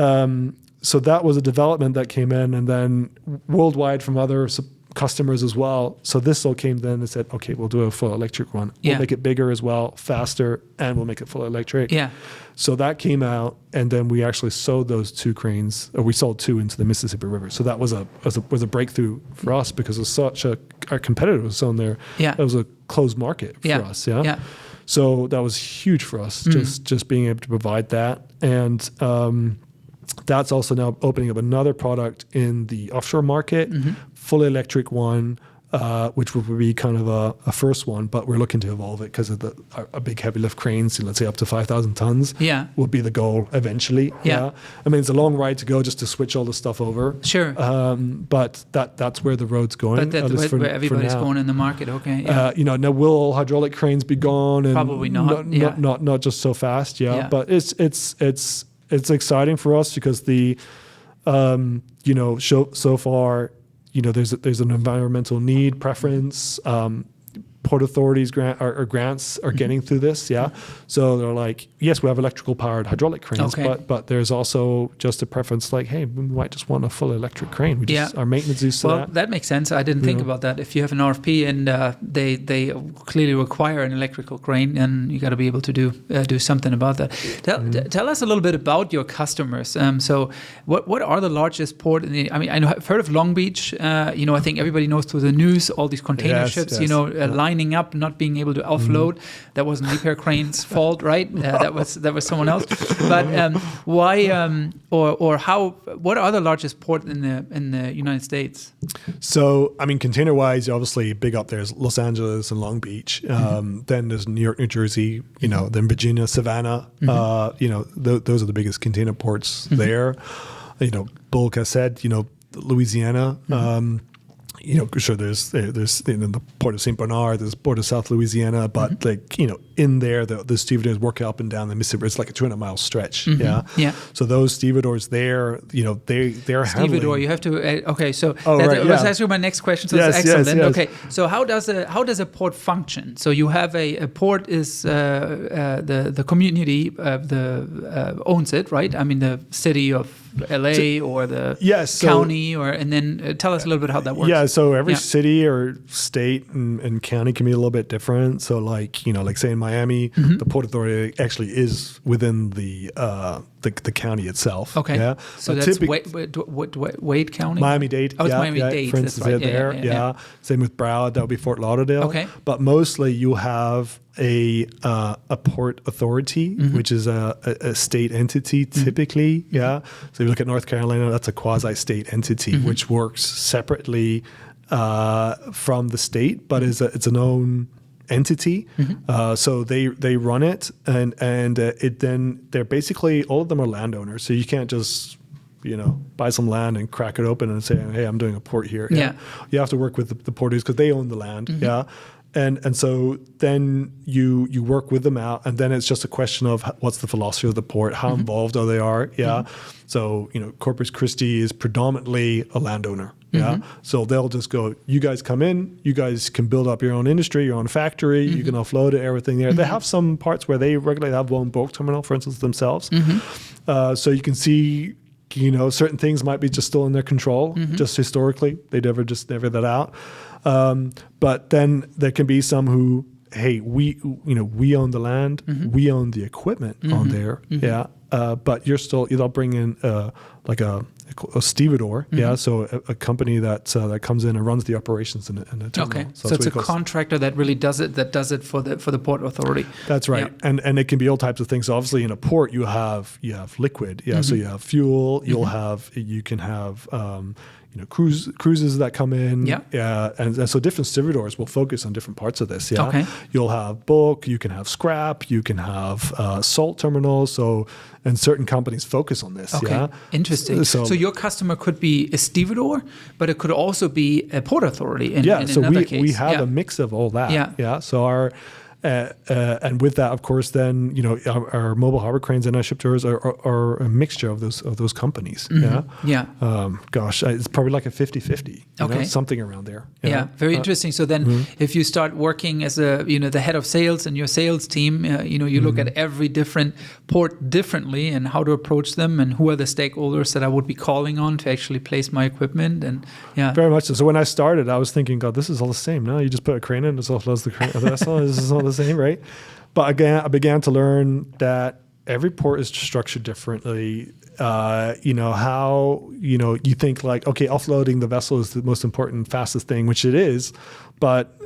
so that was a development that came in, and then worldwide from other customers as well. So this all came then and said, okay, we'll do a full electric one. We'll make it bigger as well, faster, and we'll make it full electric. Yeah. So that came out, and then we actually sold those two cranes, or we sold two into the Mississippi River. So that was a breakthrough for us because it was our competitor was on there. Yeah. It was a closed market for us. Yeah. Yeah. So that was huge for us, just being able to provide that. And that's also now opening up another product in the offshore market, fully electric one, which would be kind of a first one, but we're looking to evolve it because of a big heavy lift cranes, let's say up to 5,000 tons, would be the goal eventually. Yeah. I mean, it's a long ride to go just to switch all the stuff over. Sure. But that's where the road's going. But that's where everybody's going in the market. Okay. Yeah. Now will all hydraulic cranes be gone? And probably not. Not just so fast. Yeah. But it's exciting for us because the, so far, there's an environmental need, preference, port authorities grants are getting through this. Yeah. So they're like, yes, we have electrical powered hydraulic cranes, but there's also just a preference like, hey, we might just want a full electric crane. Our maintenance is that makes sense. I didn't think about that. If you have an RFP and they clearly require an electrical crane, and you got to be able to do something about that. Tell us a little bit about your customers. So what are the largest port? I've heard of Long Beach. I think everybody knows through the news all these container ships. Lining up, not being able to offload. That wasn't Liebherr Crane's fault, right? That was someone else. But why or how? What are the largest port in the United States? So container wise, obviously big up there's Los Angeles and Long Beach. Then there's New York, New Jersey. Then Virginia, Savannah. Those are the biggest container ports there. Bulk, I said. Louisiana. Sure, there's the Port of St. Bernard, there's Port of South Louisiana, but in there, the stevedores work up and down the Mississippi. It's like a 200-mile stretch. Yeah. So those stevedores there, they're handling. Stevedore, you have to. Okay, so let's ask you my next question. So that's excellent. Yes. Okay, so how does a port function? So you have a port is the community owns it, right? The city of LA or the county, and then tell us a little bit how that works. Yeah, so every city or state and county can be a little bit different. So like say in Miami, the Port Authority actually is within the county itself. Okay. Yeah. So that's Wade County? Miami-Dade. Oh, it's Miami-Dade. For instance, right. there. Yeah. Same with Broward, that would be Fort Lauderdale. Okay. But mostly you have a port authority, which is a state entity typically. Yeah. So if you look at North Carolina, that's a quasi-state entity which works separately from the state, but it's an own entity. So they run it, and it then they're basically all of them are landowners. So you can't just buy some land and crack it open and say, hey, I'm doing a port here. Yeah. You have to work with the porters because they own the land. Yeah. And so then you work with them out, and then it's just a question of what's the philosophy of the port, how involved are they? Yeah. So Corpus Christi is predominantly a landowner. Yeah. So they'll just go, you guys come in, you guys can build up your own industry, your own factory, you can offload it, everything there. They have some parts where they regularly have one bulk terminal, for instance, themselves. So you can see, certain things might be just still in their control, just historically. They never that out. But then there can be some who, hey, we own the land, we own the equipment on there. Yeah. But they'll bring in like a stevedore, so a company that comes in and runs the operations in the terminal. Okay, so it's a contractor that really does it for the port authority. That's right, and it can be all types of things. So obviously, in a port, you have liquid, so you have fuel. You can have cruises that come in. And so different stevedores will focus on different parts of this. Yeah, okay. You'll have bulk, you can have scrap, you can have salt terminals. And certain companies focus on this. Okay, yeah, interesting. So your customer could be a stevedore, but it could also be a port authority. In another case. We have a mix of all that. Yeah. So our and with that, of course, then our mobile harbor cranes and our ship tours are a mixture of those companies. Gosh, it's probably like a 50-50. Something around there. Very interesting. So then, if you start working as the head of sales and your sales team, you look at every different port differently and how to approach them and who are the stakeholders that I would be calling on to actually place my equipment. And very much so. So when I started, I was thinking, God, this is all the same. No, you just put a crane in, this offloads the crane. This is all the same, right? But again, I began to learn that every port is structured differently. How you think like, okay, offloading the vessel is the most important, fastest thing, which it is. But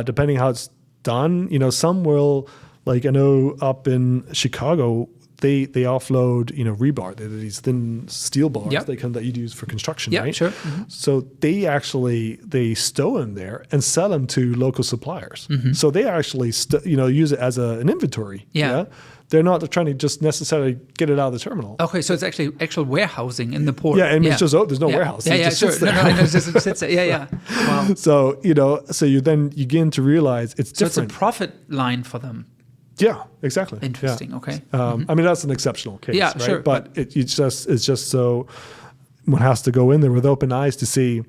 depending how it's done, some will, like I know up in Chicago, they offload rebar. They're these thin steel bars that you'd use for construction, right? Sure. So they stow them there and sell them to local suppliers. So they actually use it as an inventory. Yeah. They're not trying to just necessarily get it out of the terminal. Okay, so it's actually actual warehousing in the port. Yeah, and it's just there's no warehouse. It just sure. It just sits there. Yeah. Wow. So so you begin to realize it's different. So it's a profit line for them. Yeah, exactly. Interesting. Okay. That's an exceptional case. Yeah, right? sure. But it's just so one has to go in there with open eyes to see,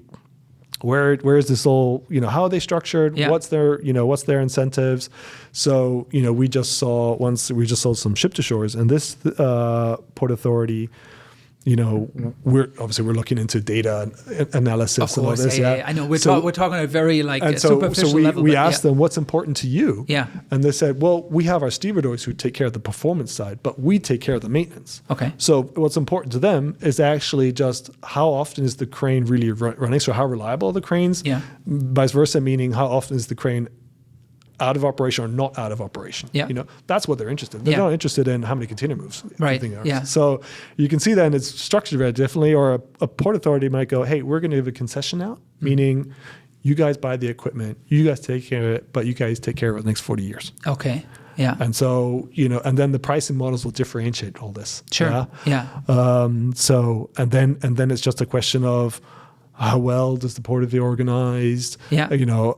where is this all, how are they structured? Yeah. What's their incentives? So, we just sold some ship to shores, and this port authority, we're looking into data analysis and all this. Yeah. I know we're talking a very superficial level. We asked them, what's important to you? Yeah. And they said, well, we have our stevedores who take care of the performance side, but we take care of the maintenance. Okay. So what's important to them is actually just how often is the crane really running? So how reliable are the cranes? Yeah. Vice versa, meaning how often is the crane out of operation or not out of operation. Yeah. That's what they're interested in. They're not interested in how many container moves. Right. Yeah. So you can see then it's structured very differently, or a port authority might go, hey, we're going to give a concession out, meaning you guys buy the equipment, you guys take care of it, but you guys take care of it the next 40 years. Okay. Yeah. And so, and then the pricing models will differentiate all this. Sure. Yeah. And then it's just a question of, how well does the port be organized? Yeah.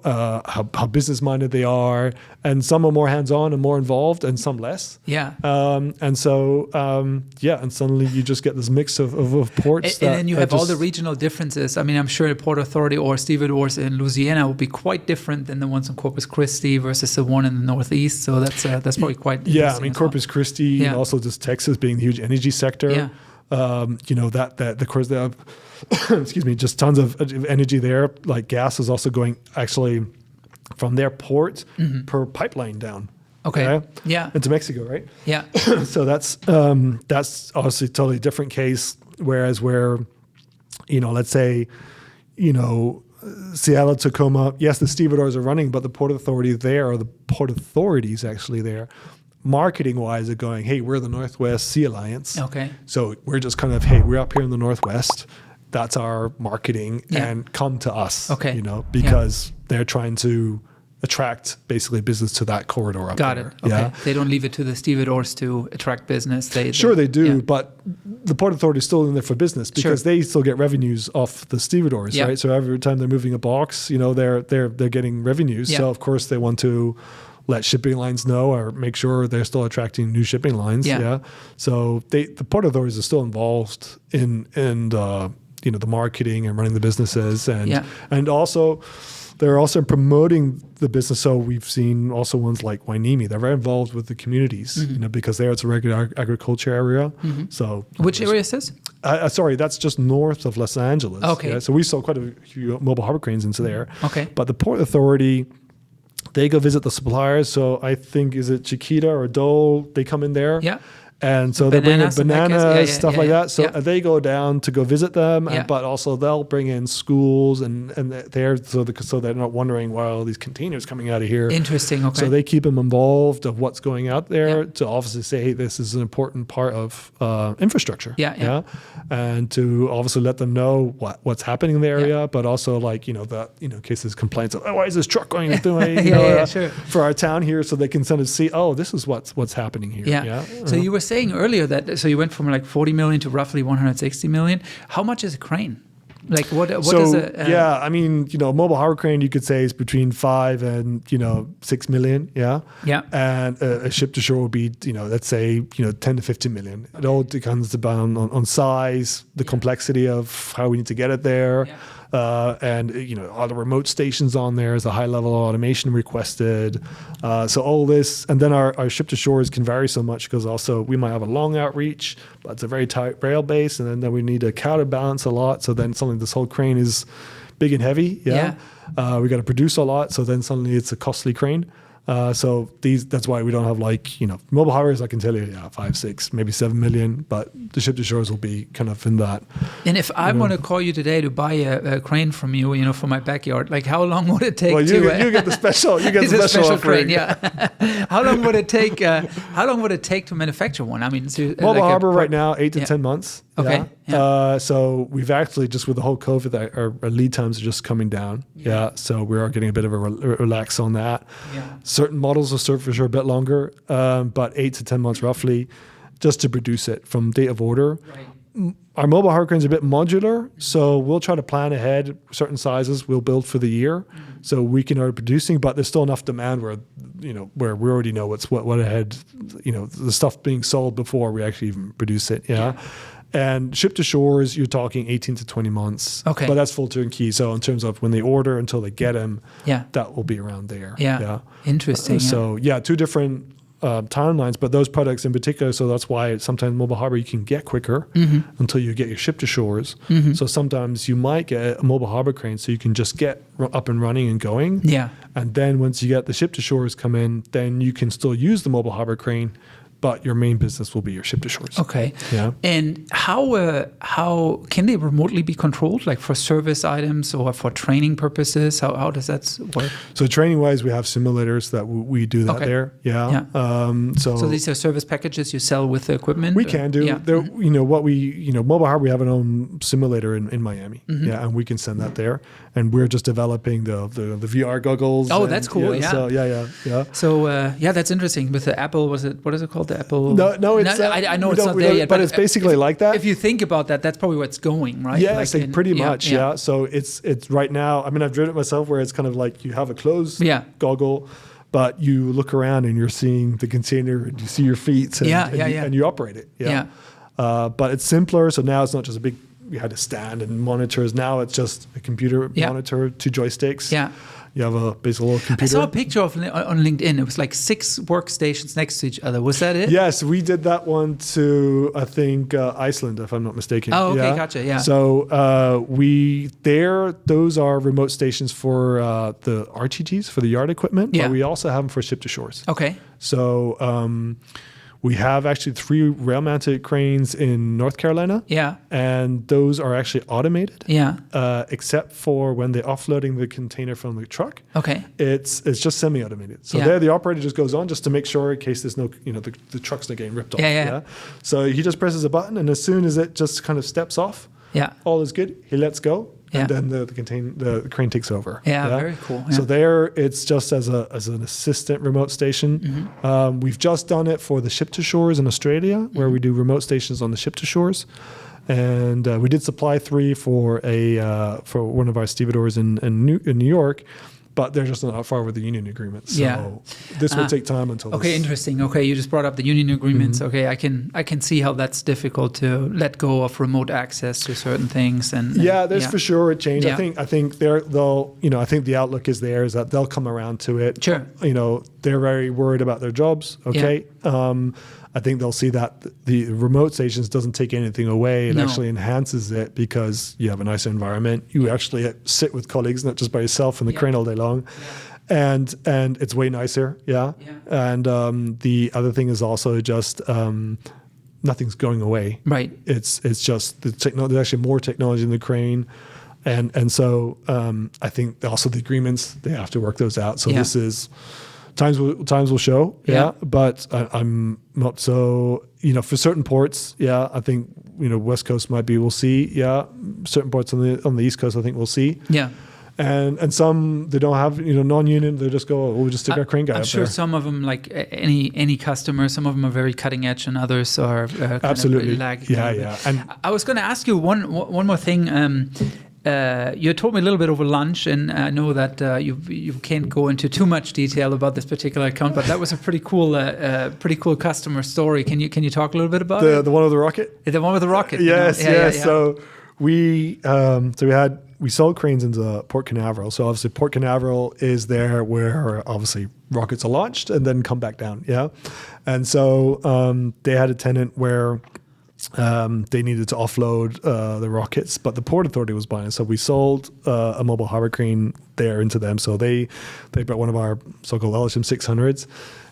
How business-minded they are. And some are more hands-on and more involved, and some less. Yeah. And suddenly you just get this mix of ports. And then you have all the regional differences. I mean, I'm sure a port authority or stevedores in Louisiana will be quite different than the ones in Corpus Christi versus the one in the Northeast. So that's probably quite interesting. Yeah, I mean, Corpus Christi, and also just Texas being the huge energy sector. Yeah. Of course, they have, excuse me, just tons of energy there. Like gas is also going actually from their port per pipeline down. Okay. Yeah. Into Mexico, right? Yeah. So that's obviously a totally different case. Whereas let's say, Seattle, Tacoma, yes, the stevedores are running, but the port authority there, or the port authorities actually there, marketing-wise are going, hey, we're the Northwest Sea Alliance. Okay. So we're just kind of, hey, we're up here in the Northwest. That's our marketing, and come to us. Okay. Because they're trying to attract basically business to that corridor up there. Got it. Okay. Yeah? They don't leave it to the stevedores to attract business. They do, but the port authority is still in there for business because they still get revenues off the stevedores, right? So every time they're moving a box, they're getting revenues. Yeah. So of course they want to let shipping lines know, or make sure they're still attracting new shipping lines. Yeah. So the port authorities are still involved in the marketing and running the businesses, and also they're also promoting the business. So we've seen also ones like Wainimi. They're very involved with the communities, because there it's a regular agriculture area. So which area is this? Sorry, that's just north of Los Angeles. Okay. Yeah? So we saw quite a few mobile harbor cranes into there. Okay. But the port authority, they go visit the suppliers. So I think, is it Chiquita or Dole? They come in there. Yeah. And so they bring in bananas, stuff like that. So they go down to go visit them, but also they'll bring in schools and they're so they're not wondering why all these containers coming out of here. Interesting. Okay. So they keep them involved of what's going out there to obviously say, hey, this is an important part of infrastructure. Yeah. And to obviously let them know what's happening in the area, but also in case there's complaints of, why is this truck going through for our town here, so they can sort of see, this is what's happening here. Yeah. So you were saying earlier that you went from like 40 million to roughly 160 million. How much is a crane? Like what is it? I mean, mobile harbor crane, you could say is between 5 and 6 million. Yeah. And a ship to shore would be, let's say, 10 to 15 million. It all depends on size, the complexity of how we need to get it there. And are the remote stations on there? Is a high level of automation requested? So all this, and then our ship to shores can vary so much, because also we might have a long outreach, but it's a very tight rail base, and then we need to counterbalance a lot. So then suddenly this whole crane is big and heavy. We got to produce a lot. So then suddenly it's a costly crane. So that's why we don't have mobile harbors. I can tell you, 5, 6, maybe 7 million, but the ship to shores will be kind of in that. And if I want to call you today to buy a crane from you, for my backyard, like how long would it take? Well, you get the special. You get the special crane. Yeah. How long would it take? How long would it take to manufacture one? I mean, mobile harbor right now 8 to 10 months. Okay. So we've actually, just with the whole COVID, our lead times are just coming down. So we are getting a bit of a relax on that. Certain models are for sure a bit longer, but 8 to 10 months roughly, just to produce it from date of order. Right. Our mobile harbor cranes are a bit modular, so we'll try to plan ahead. Certain sizes we'll build for the year, so we can start producing. But there's still enough demand where we already know what ahead. The stuff being sold before we actually even produce it. And ship to shores, you're talking 18 to 20 months. Okay. But that's full turnkey. So in terms of when they order until they get them, that will be around there. Yeah. Interesting. So two different timelines, but those products in particular, so that's why sometimes mobile harbor you can get quicker until you get your ship to shores. So sometimes you might get a mobile harbor crane so you can just get up and running and going. Yeah. And then once you get the ship to shores come in, then you can still use the mobile harbor crane, but your main business will be your ship to shores. Okay. Yeah. And how can they remotely be controlled, like for service items or for training purposes? How does that work? So training wise, we have simulators that we do that there. Yeah. So these are service packages you sell with the equipment? We can do. There, mobile harbor, we have an own simulator in Miami. Yeah, and we can send that there. And we're just developing the VR goggles. Oh, that's cool. Yeah. So yeah. So that's interesting. With the Apple, what is it called? The Apple? No, it's. I know it's not there yet, but it's basically like that. If you think about that, that's probably where it's going, right? Yeah, pretty much. Yeah. So it's right now. I mean, I've driven it myself, where it's kind of like you have a closed goggle, but you look around and you're seeing the container and you see your feet and you operate it. Yeah. But it's simpler. So now it's not just a big. We had a stand and monitors. Now it's just a computer monitor, 2 joysticks. Yeah. You have a basic little computer. I saw a picture on LinkedIn. It was like 6 workstations next to each other. Was that it? Yes, we did that one to, I think, Iceland, if I'm not mistaken. Oh, okay, gotcha, yeah. So those are remote stations for the RTGs, for the yard equipment, but we also have them for ship to shores. Okay. So we have actually 3 rail-mounted cranes in North Carolina. Yeah. And those are actually automated. Yeah. Except for when they're offloading the container from the truck. Okay. It's just semi-automated. So there the operator just goes on just to make sure in case there's no, the truck's not getting ripped off. Yeah. So he just presses a button, and as soon as it just kind of steps off, all is good. He lets go. And then the crane takes over. Yeah, very cool. Yeah. So there, it's just as an assistant remote station. We've just done it for the ship to shores in Australia, where we do remote stations on the ship to shores, and we did supply 3 for one of our stevedores in New York. But they're just not far with the union agreements. So this will take time until. Okay, interesting. Okay, you just brought up the union agreements. Okay, I can see how that's difficult to let go of remote access to certain things. And there's for sure a change. I think I think the outlook is that they'll come around to it. Sure. They're very worried about their jobs. Okay. Yeah. I think they'll see that the remote stations doesn't take anything away. It actually enhances it because you have a nicer environment. You actually sit with colleagues, not just by yourself in the crane all day long. Yeah. And it's way nicer. Yeah. And the other thing is also just nothing's going away. Right. It's just there's actually more technology in the crane. And so I think also the agreements, they have to work those out. So this is... Times will show, but I'm not so, for certain ports, I think, West Coast might be, we'll see, certain ports on the East Coast, I think we'll see. Yeah. And some, they don't have, non-union, they just go, we'll just stick our crane guy up there. I'm sure some of them, like any customer, some of them are very cutting edge and others are absolutely lagging. Yeah. And I was going to ask you one more thing. You told me a little bit over lunch, and I know that you can't go into too much detail about this particular account, but that was a pretty cool customer story. Can you talk a little bit about it? The one with the rocket? The one with the rocket. Yes. So we sold cranes into Port Canaveral. So obviously Port Canaveral is there where obviously rockets are launched and then come back down. Yeah, and so they had a tenant where. They needed to offload the rockets, but the Port Authority was buying it. So we sold a mobile harbor crane there into them. So they bought one of our so-called LHM 600s,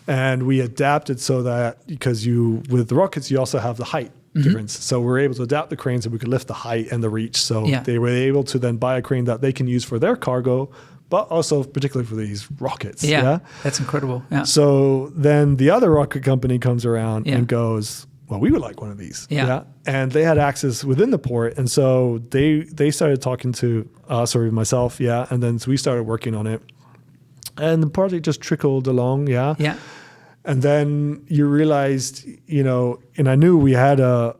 and we adapted so that because with the rockets you also have the height difference. So we're able to adapt the cranes so we could lift the height and the reach. So they were able to then buy a crane that they can use for their cargo, but also particularly for these rockets. Yeah, that's incredible. Yeah. So then the other rocket company comes around and goes, well, we would like one of these. Yeah. And they had access within the port. And so they started talking to us or myself. Yeah. And then so we started working on it. And the project just trickled along. Yeah. Yeah. And then you realized, and I knew we had a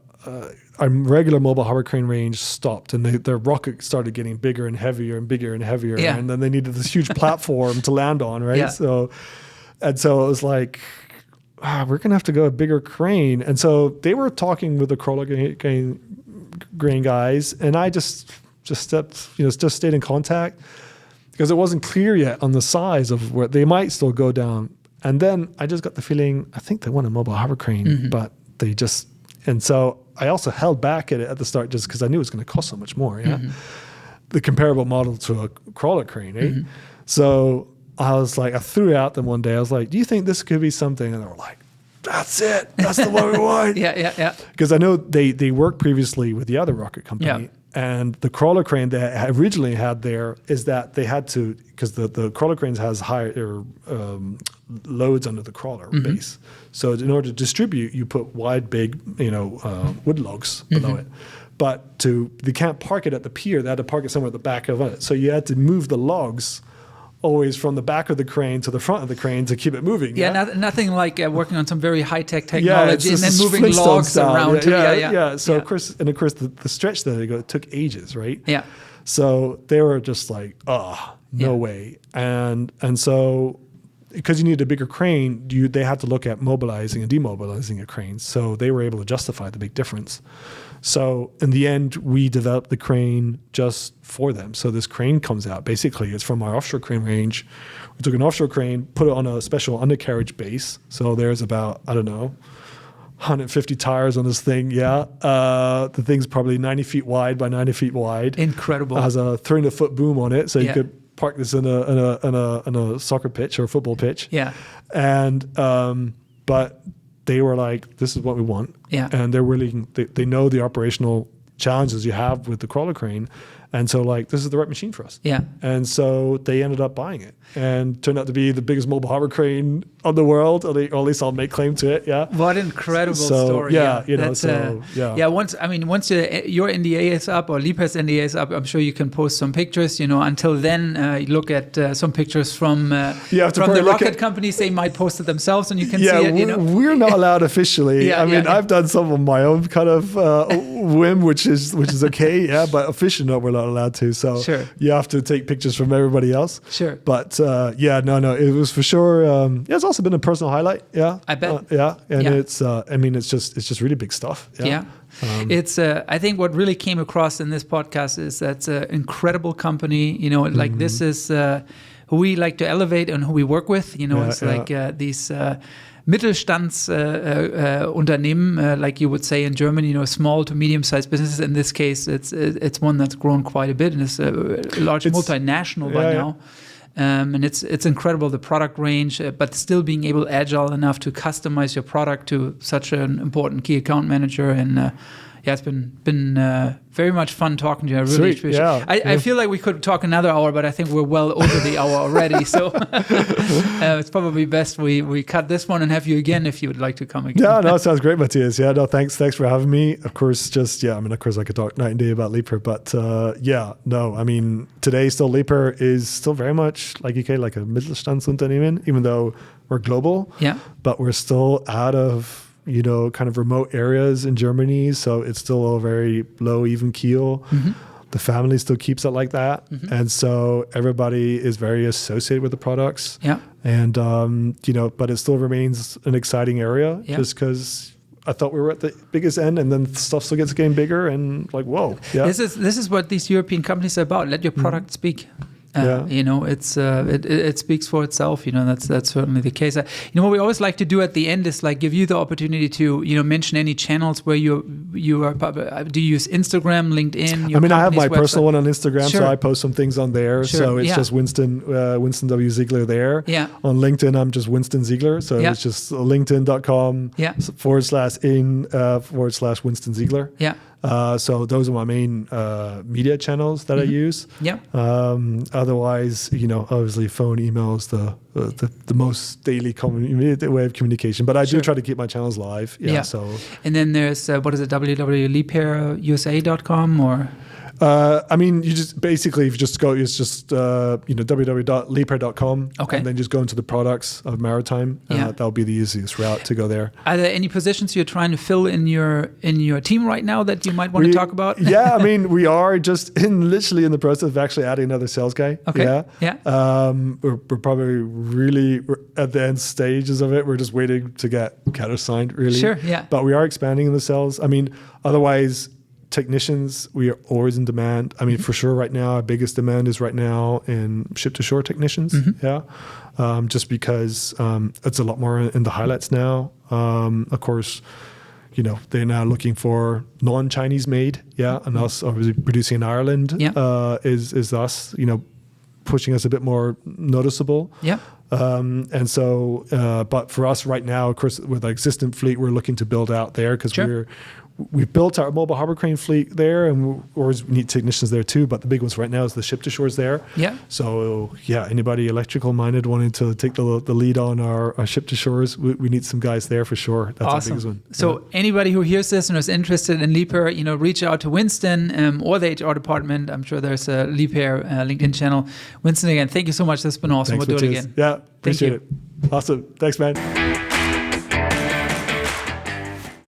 regular mobile harbor crane range stopped, and their rocket started getting bigger and heavier and bigger and heavier. Yeah. And then they needed this huge platform to land on. Right. Yeah. So it was like, we're going to have to go a bigger crane. And so they were talking with the crawler crane guys, and I just stayed in contact because it wasn't clear yet on the size of where they might still go down. And then I just got the feeling, I think they want a mobile harbor crane, but they just, and so I also held back at the start just because I knew it was going to cost so much more. Yeah. The comparable model to a crawler crane, right? So I was like, I threw it out them one day. I was like, do you think this could be something? And they were like, that's it. That's the one we want. Yeah. Because I know they worked previously with the other rocket company. And the crawler crane they originally had there is that they had to, because the crawler cranes has higher loads under the crawler base. So in order to distribute, you put wide, big, wood logs below it. But they can't park it at the pier. They had to park it somewhere at the back of it. So you had to move the logs always from the back of the crane to the front of the crane to keep it moving. Nothing like working on some very high-tech technology and then moving Flintstone logs style. around. So of course the stretch that they go, it took ages, right? Yeah. So they were just like, no way. And so because you needed a bigger crane, they had to look at mobilizing and demobilizing a crane. So they were able to justify the big difference. So in the end, we developed the crane just for them. So this crane comes out. Basically, it's from our offshore crane range. We took an offshore crane, put it on a special undercarriage base. So there's about, 150 tires on this thing. Yeah. The thing's probably 90 feet wide by 90 feet wide. Incredible. It has a 300-foot boom on it. So you could park this in a soccer pitch or a football pitch. Yeah. And, but they were like, this is what we want. Yeah. And they're willing, they know the operational challenges you have with the crawler crane. And so this is the right machine for us. Yeah. And so they ended up buying it and turned out to be the biggest mobile harbor crane on the world, or at least I'll make claim to it. Yeah. What an incredible story. Yeah. Once your NDA is up or Liebherr's NDA is up, I'm sure you can post some pictures. Until then, look at some picters from the rocket companies. They might post it themselves, and you can see it. We're not allowed officially. I've done some on my own kind of whim, which is okay. Yeah, but officially we're not allowed to. So you have to take pictures from everybody else. Sure. But it was for sure. It's also been a personal highlight. Yeah, I bet. It's it's just really big stuff. Yeah. It's I think what really came across in this podcast is that's an incredible company. This is who we like to elevate and who we work with. These Mittelstandsunternehmen, like you would say in Germany, small to medium-sized businesses. In this case, it's one that's grown quite a bit and is a large multinational by now. And it's incredible, the product range, but still being able agile enough to customize your product to such an important key account manager. And it's been very much fun talking to you. I really appreciate it. I feel like we could talk another hour, but I think we're well over the hour already. So it's probably best we cut this one and have you again if you would like to come again. Yeah, no, it sounds great, Matthias. Yeah, no, thanks for having me. Of course, of course I could talk night and day about Liebherr, but today still Liebherr is still very much like a Mittelstandsunternehmen, even though we're global. Yeah. But we're still out of kind of remote areas in Germany. So it's still a very low, even keel. The family still keeps it like that. And so everybody is very associated with the products. Yeah. And, but it still remains an exciting area just because I thought we were at the biggest end, and then stuff still gets getting bigger and whoa. Yeah. This is what these European companies are about. Let your product speak. It speaks for itself. That's certainly the case. What we always like to do at the end is give you the opportunity to mention any channels where you are. Do you use Instagram, LinkedIn? I have my personal one on Instagram, so I post some things on there. Sure. So it's just Winston W Ziegler there. Yeah. On LinkedIn, I'm just Winston Ziegler. So it's just linkedin.com//Winston Ziegler. Yeah. So those are my main media channels that I use. Yeah. Otherwise, obviously phone, emails, the most daily way of communication. But I do try to keep my channels live. Yeah. So. And then there's www.liebherrusa.com or. I mean, you just basically, if you just go, it's just www.liebherr.com, and then just go into the products of Maritime. That'll be the easiest route to go there. Are there any positions you're trying to fill in your team right now that you might want to talk about? Yeah, I mean, we are just literally in the process of actually adding another sales guy. Okay. We're probably really at the end stages of it. We're just waiting to get countersigned, really. Sure. Yeah. But we are expanding in the sales. I mean, otherwise, technicians, we are always in demand. I mean, for sure, right now, our biggest demand is right now in ship-to-shore technicians. Just because it's a lot more in the highlights now. Of course, they're now looking for non-Chinese made. And us obviously producing in Ireland is us, pushing us a bit more noticeable. And so, but for us right now, of course, with our existing fleet, we're looking to build out there because we've built our mobile harbor crane fleet there, and we always need technicians there too. But the big ones right now is the ship to shores there. So anybody electrical minded wanting to take the lead on our ship to shores, we need some guys there for sure. That's awesome. Our biggest one. So anybody who hears this and is interested in Liebherr, reach out to Winston or the HR department. I'm sure there's a Liebherr LinkedIn channel. Winston, again, thank you so much. This has been awesome. Thanks, we'll do it again. Yeah, appreciate it. Awesome. Thanks, man.